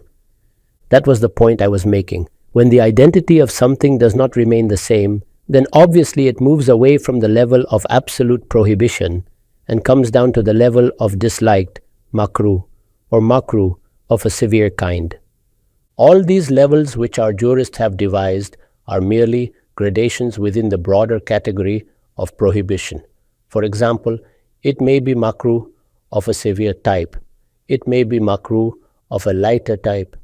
That was the point I was making. When the identity of something does not remain the same, then obviously it moves away from the level of absolute prohibition and comes down to the level of disliked, makruh, or makruh of a severe kind. All these levels which our jurists have devised are merely gradations within the broader category of prohibition. For example, it may be makruh of a severe type, it may be makruh of a lighter type,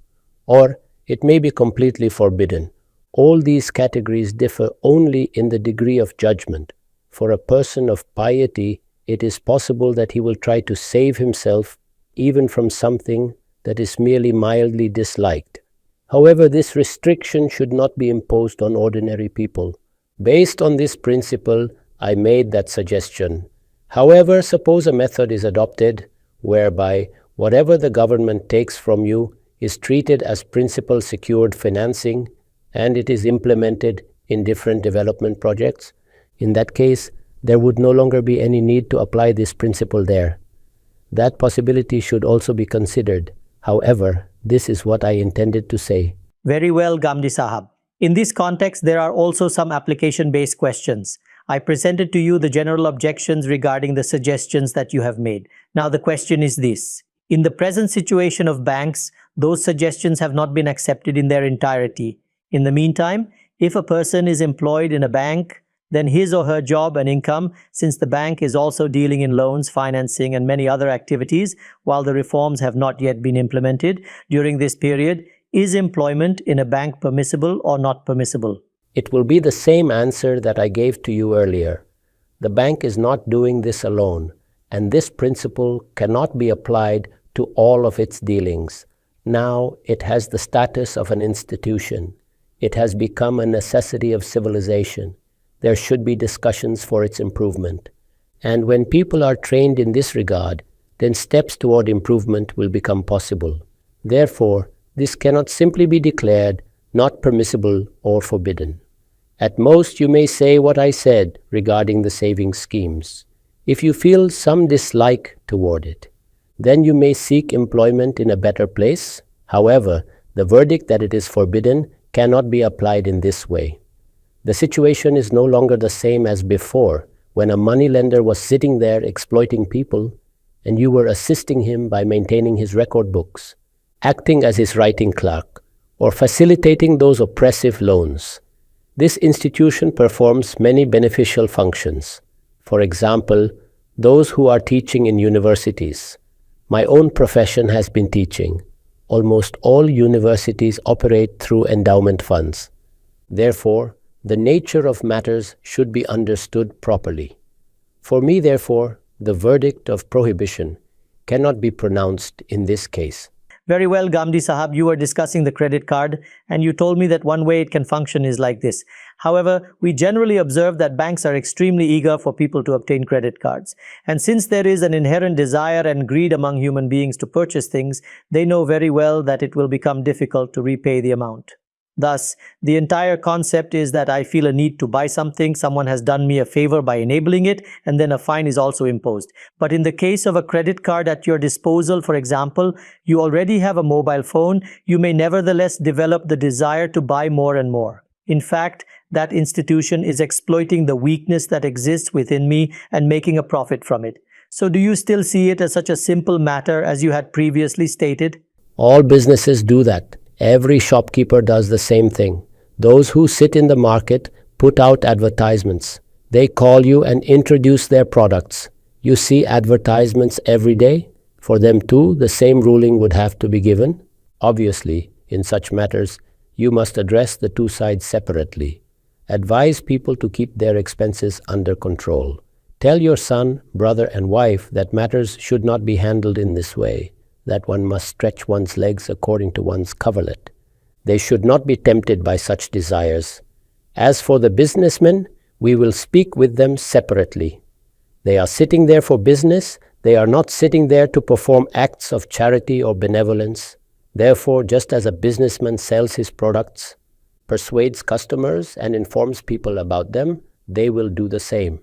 or it may be completely forbidden. All these categories differ only in the degree of judgment. For a person of piety, it is possible that he will try to save himself even from something that is merely mildly disliked. However, this restriction should not be imposed on ordinary people. Based on this principle, I made that suggestion. However, suppose a method is adopted whereby whatever the government takes from you is treated as principal secured financing and it is implemented in different development projects. In that case, there would no longer be any need to apply this principle there. That possibility should also be considered. However, this is what I intended to say. Very well, Ghamidi Sahab. In this context, there are also some application-based questions. I presented to you the general objections regarding the suggestions that you have made. Now the question is this. In the present situation of banks, those suggestions have not been accepted in their entirety. In the meantime, if a person is employed in a bank, then his or her job and income, since the bank is also dealing in loans, financing, and many other activities, while the reforms have not yet been implemented during this period, is employment in a bank permissible or not permissible? It will be the same answer that I gave to you earlier. The bank is not doing this alone, and this principle cannot be applied to all of its dealings. Now it has the status of an institution. It has become a necessity of civilization. There should be discussions for its improvement. And when people are trained in this regard, then steps toward improvement will become possible. Therefore, this cannot simply be declared not permissible or forbidden. At most, you may say what I said regarding the saving schemes. If you feel some dislike toward it, then you may seek employment in a better place. However, the verdict that it is forbidden cannot be applied in this way. The situation is no longer the same as before, when a moneylender was sitting there exploiting people, and you were assisting him by maintaining his record books, acting as his writing clerk, or facilitating those oppressive loans. This institution performs many beneficial functions. For example, those who are teaching in universities. My own profession has been teaching. Almost all universities operate through endowment funds. Therefore, the nature of matters should be understood properly. For me, therefore, the verdict of prohibition cannot be pronounced in this case. Very well, Ghamidi Sahab, you were discussing the credit card and you told me that one way it can function is like this. However, we generally observe that banks are extremely eager for people to obtain credit cards. And since there is an inherent desire and greed among human beings to purchase things, they know very well that it will become difficult to repay the amount. Thus, the entire concept is that I feel a need to buy something, someone has done me a favor by enabling it, and then a fine is also imposed. But in the case of a credit card at your disposal, for example, you already have a mobile phone, you may nevertheless develop the desire to buy more and more. In fact, that institution is exploiting the weakness that exists within me and making a profit from it. So do you still see it as such a simple matter as you had previously stated? All businesses do that. Every shopkeeper does the same thing. Those who sit in the market put out advertisements. They call you and introduce their products. You see advertisements every day. For them too, the same ruling would have to be given. Obviously, in such matters, you must address the two sides separately. Advise people to keep their expenses under control. Tell your son, brother, and wife that matters should not be handled in this way, that one must stretch one's legs according to one's coverlet. They should not be tempted by such desires. As for the businessmen, we will speak with them separately. They are sitting there for business. They are not sitting there to perform acts of charity or benevolence. Therefore, just as a businessman sells his products, persuades customers, and informs people about them, they will do the same.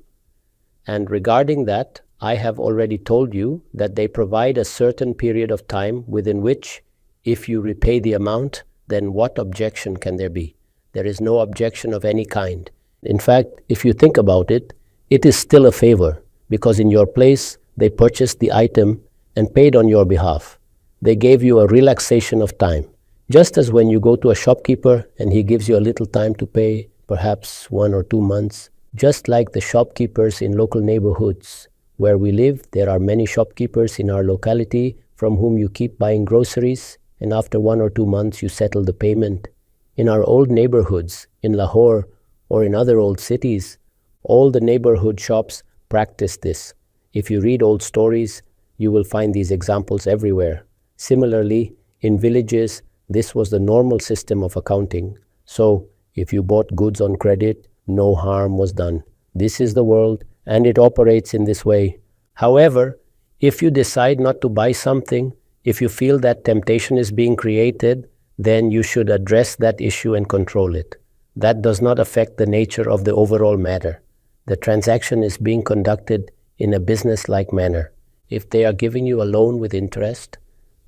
And regarding that, I have already told you that they provide a certain period of time within which, if you repay the amount, then what objection can there be? There is no objection of any kind. In fact, if you think about it, it is still a favor, because in your place, they purchased the item and paid on your behalf. They gave you a relaxation of time, just as when you go to a shopkeeper and he gives you a little time to pay, perhaps 1 or 2 months, just like the shopkeepers in local neighborhoods. Where we live, there are many shopkeepers in our locality from whom you keep buying groceries, and after 1 or 2 months you settle the payment. In our old neighborhoods, in Lahore or in other old cities, all the neighborhood shops practice this. If you read old stories, you will find these examples everywhere. Similarly, in villages, this was the normal system of accounting. So, if you bought goods on credit, no harm was done. This is the world, and it operates in this way. However, if you decide not to buy something, if you feel that temptation is being created, then you should address that issue and control it. That does not affect the nature of the overall matter. The transaction is being conducted in a business-like manner. If they are giving you a loan with interest,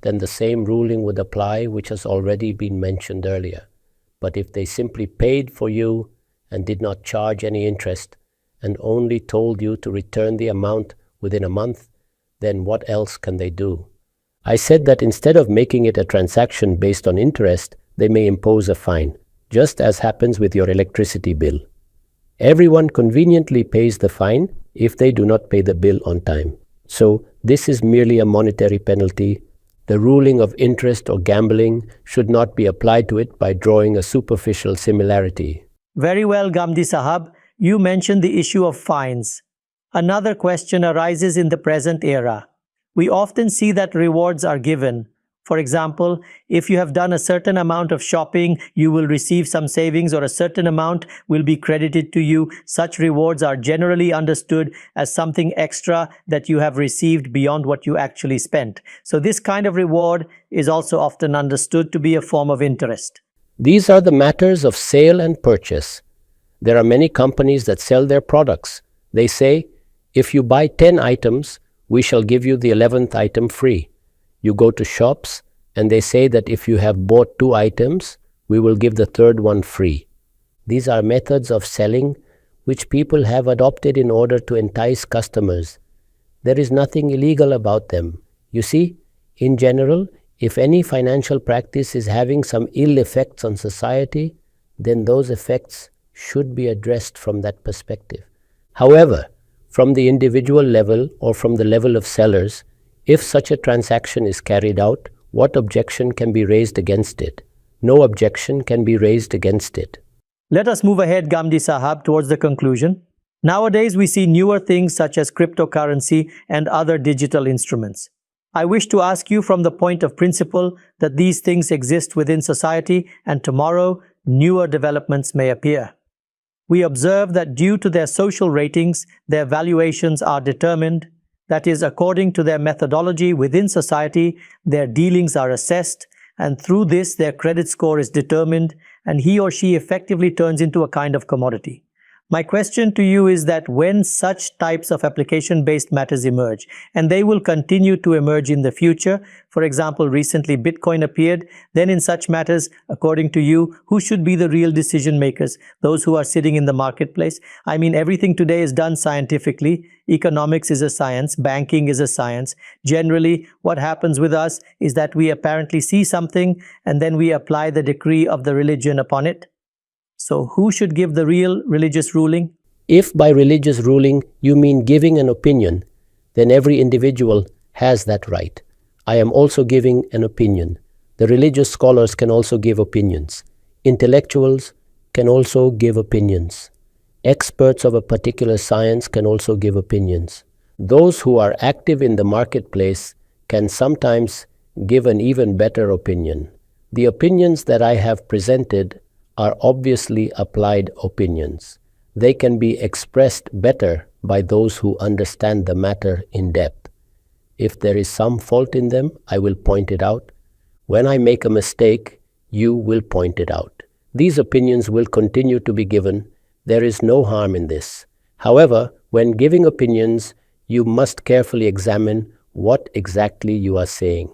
then the same ruling would apply which has already been mentioned earlier. But if they simply paid for you and did not charge any interest, and only told you to return the amount within a month, then what else can they do? I said that instead of making it a transaction based on interest, they may impose a fine, just as happens with your electricity bill. Everyone conveniently pays the fine if they do not pay the bill on time. So this is merely a monetary penalty. The ruling of interest or gambling should not be applied to it by drawing a superficial similarity. Very well, Ghamidi Sahab. You mentioned the issue of fines. Another question arises in the present era. We often see that rewards are given. For example, if you have done a certain amount of shopping, you will receive some savings or a certain amount will be credited to you. Such rewards are generally understood as something extra that you have received beyond what you actually spent. So this kind of reward is also often understood to be a form of interest. These are the matters of sale and purchase. There are many companies that sell their products. They say, if you buy 10 items, we shall give you the 11th item free. You go to shops and they say that if you have bought 2 items, we will give the third one free. These are methods of selling which people have adopted in order to entice customers. There is nothing illegal about them. You see, in general, if any financial practice is having some ill effects on society, then those effects should be addressed from that perspective. However, from the individual level or from the level of sellers, if such a transaction is carried out, what objection can be raised against it? No objection can be raised against it. Let us move ahead, Ghamidi Sahab, towards the conclusion. Nowadays, we see newer things such as cryptocurrency and other digital instruments. I wish to ask you from the point of principle that these things exist within society and tomorrow newer developments may appear. We observe that due to their social ratings, their valuations are determined. That is, according to their methodology within society, their dealings are assessed, and through this their credit score is determined, and he or she effectively turns into a kind of commodity. My question to you is that when such types of application-based matters emerge, and they will continue to emerge in the future, for example, recently Bitcoin appeared, then in such matters, according to you, who should be the real decision makers? Those who are sitting in the marketplace? I mean, everything today is done scientifically. Economics is a science, banking is a science. Generally, what happens with us is that we apparently see something and then we apply the decree of the religion upon it. So who should give the real religious ruling? If by religious ruling you mean giving an opinion, then every individual has that right. I am also giving an opinion. The religious scholars can also give opinions. Intellectuals can also give opinions. Experts of a particular science can also give opinions. Those who are active in the marketplace can sometimes give an even better opinion. The opinions that I have presented are obviously applied opinions. They can be expressed better by those who understand the matter in depth. If there is some fault in them, I will point it out. When I make a mistake, you will point it out. These opinions will continue to be given. There is no harm in this. However, when giving opinions, you must carefully examine what exactly you are saying.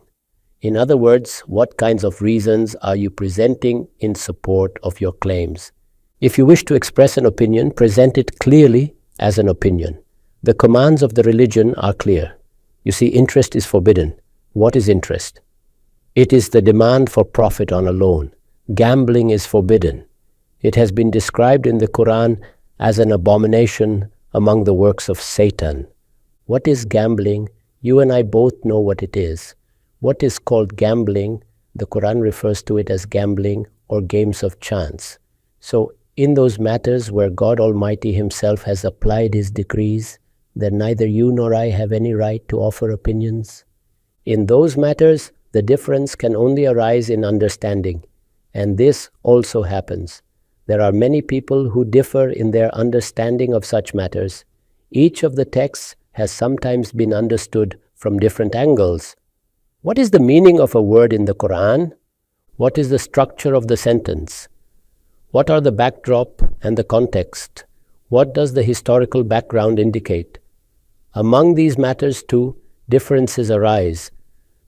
In other words, what kinds of reasons are you presenting in support of your claims? If you wish to express an opinion, present it clearly as an opinion. The commands of the religion are clear. You see, interest is forbidden. What is interest? It is the demand for profit on a loan. Gambling is forbidden. It has been described in the Quran as an abomination among the works of Satan. What is gambling? You and I both know what it is. What is called gambling, the Quran refers to it as gambling or games of chance. So in those matters where God Almighty Himself has applied His decrees, then neither you nor I have any right to offer opinions. In those matters, the difference can only arise in understanding, and this also happens. There are many people who differ in their understanding of such matters. Each of the texts has sometimes been understood from different angles. What is the meaning of a word in the Quran? What is the structure of the sentence? What are the backdrop and the context? What does the historical background indicate? Among these matters too, differences arise,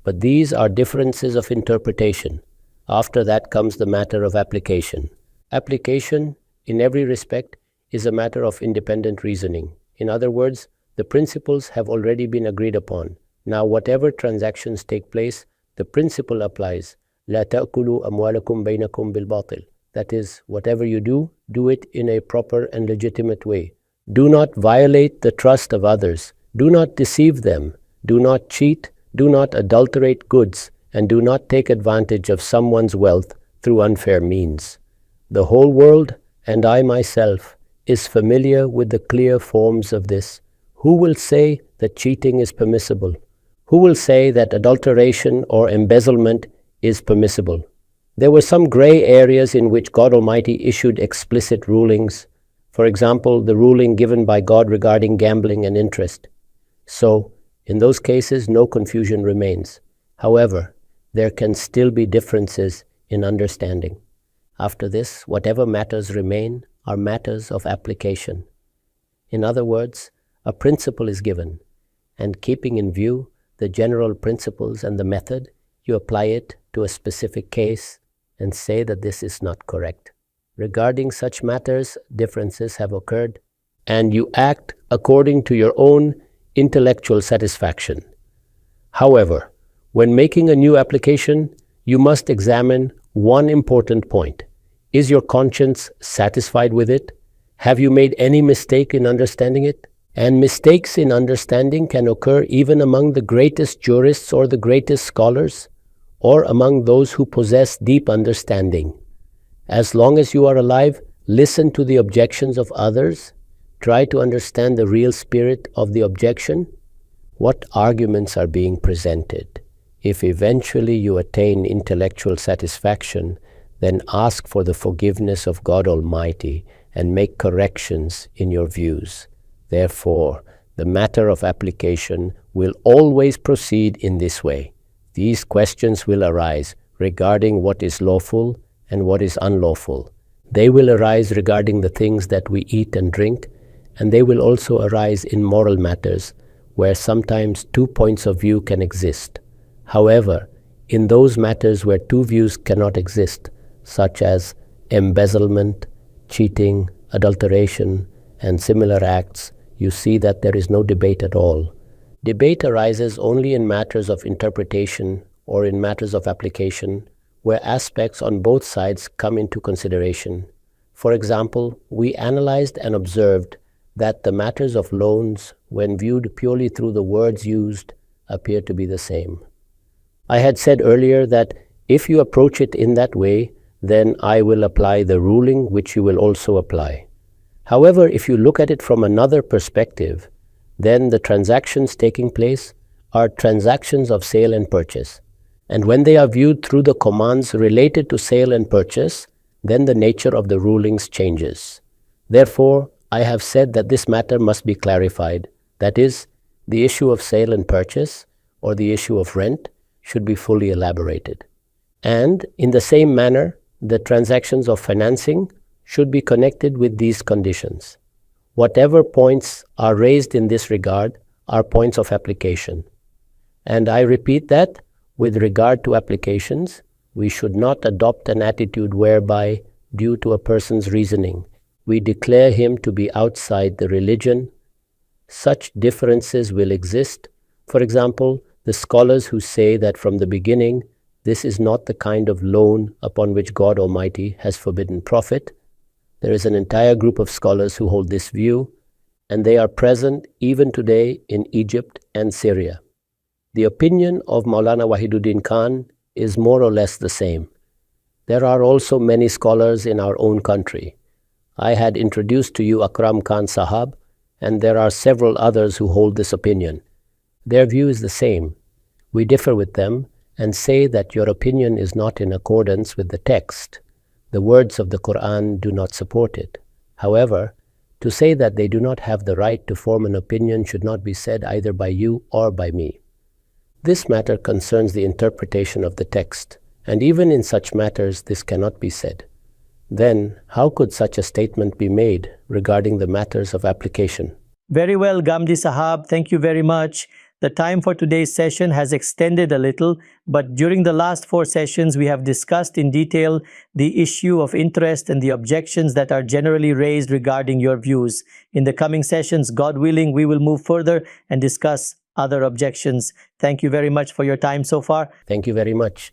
but these are differences of interpretation. After that comes the matter of application. Application, in every respect, is a matter of independent reasoning. In other words, the principles have already been agreed upon. Now, whatever transactions take place, the principle applies. لا تأكلوا أموالكم بينكم بالباطل. That is, whatever you do, do it in a proper and legitimate way. Do not violate the trust of others. Do not deceive them. Do not cheat. Do not adulterate goods. And do not take advantage of someone's wealth through unfair means. The whole world, and I myself, is familiar with the clear forms of this. Who will say that cheating is permissible? Who will say that adulteration or embezzlement is permissible? There were some gray areas in which God Almighty issued explicit rulings. For example, the ruling given by God regarding gambling and interest. So, in those cases, no confusion remains. However, there can still be differences in understanding. After this, whatever matters remain are matters of application. In other words, a principle is given, and keeping in view the general principles and the method, you apply it to a specific case and say that this is not correct. Regarding such matters, differences have occurred, and you act according to your own intellectual satisfaction. However, when making a new application, you must examine one important point. Is your conscience satisfied with it? Have you made any mistake in understanding it? And mistakes in understanding can occur even among the greatest jurists or the greatest scholars, or among those who possess deep understanding. As long as you are alive, listen to the objections of others. Try to understand the real spirit of the objection. What arguments are being presented? If eventually you attain intellectual satisfaction, then ask for the forgiveness of God Almighty and make corrections in your views. Therefore, the matter of application will always proceed in this way. These questions will arise regarding what is lawful and what is unlawful. They will arise regarding the things that we eat and drink, and they will also arise in moral matters, where sometimes two points of view can exist. However, in those matters where two views cannot exist, such as embezzlement, cheating, adulteration, and similar acts, you see that there is no debate at all. Debate arises only in matters of interpretation or in matters of application, where aspects on both sides come into consideration. For example, we analyzed and observed that the matters of loans, when viewed purely through the words used, appear to be the same. I had said earlier that if you approach it in that way, then I will apply the ruling which you will also apply. However, if you look at it from another perspective, then the transactions taking place are transactions of sale and purchase. And when they are viewed through the commands related to sale and purchase, then the nature of the rulings changes. Therefore, I have said that this matter must be clarified. That is, the issue of sale and purchase, or the issue of rent, should be fully elaborated. And in the same manner, the transactions of financing should be connected with these conditions. Whatever points are raised in this regard are points of application. And I repeat that, with regard to applications, we should not adopt an attitude whereby, due to a person's reasoning, we declare him to be outside the religion. Such differences will exist. For example, the scholars who say that from the beginning, this is not the kind of loan upon which God Almighty has forbidden profit. There is an entire group of scholars who hold this view, and they are present even today in Egypt and Syria. The opinion of Maulana Wahiduddin Khan is more or less the same. There are also many scholars in our own country. I had introduced to you Akram Khan Sahab, and there are several others who hold this opinion. Their view is the same. We differ with them and say that your opinion is not in accordance with the text. The words of the Quran do not support it. However, to say that they do not have the right to form an opinion should not be said either by you or by me. This matter concerns the interpretation of the text, and even in such matters this cannot be said. Then, how could such a statement be made regarding the matters of application? Very well, Ghamidi Sahab, thank you very much. The time for today's session has extended a little, but during the last 4 sessions, we have discussed in detail the issue of interest and the objections that are generally raised regarding your views. In the coming sessions, God willing, we will move further and discuss other objections. Thank you very much for your time so far. Thank you very much.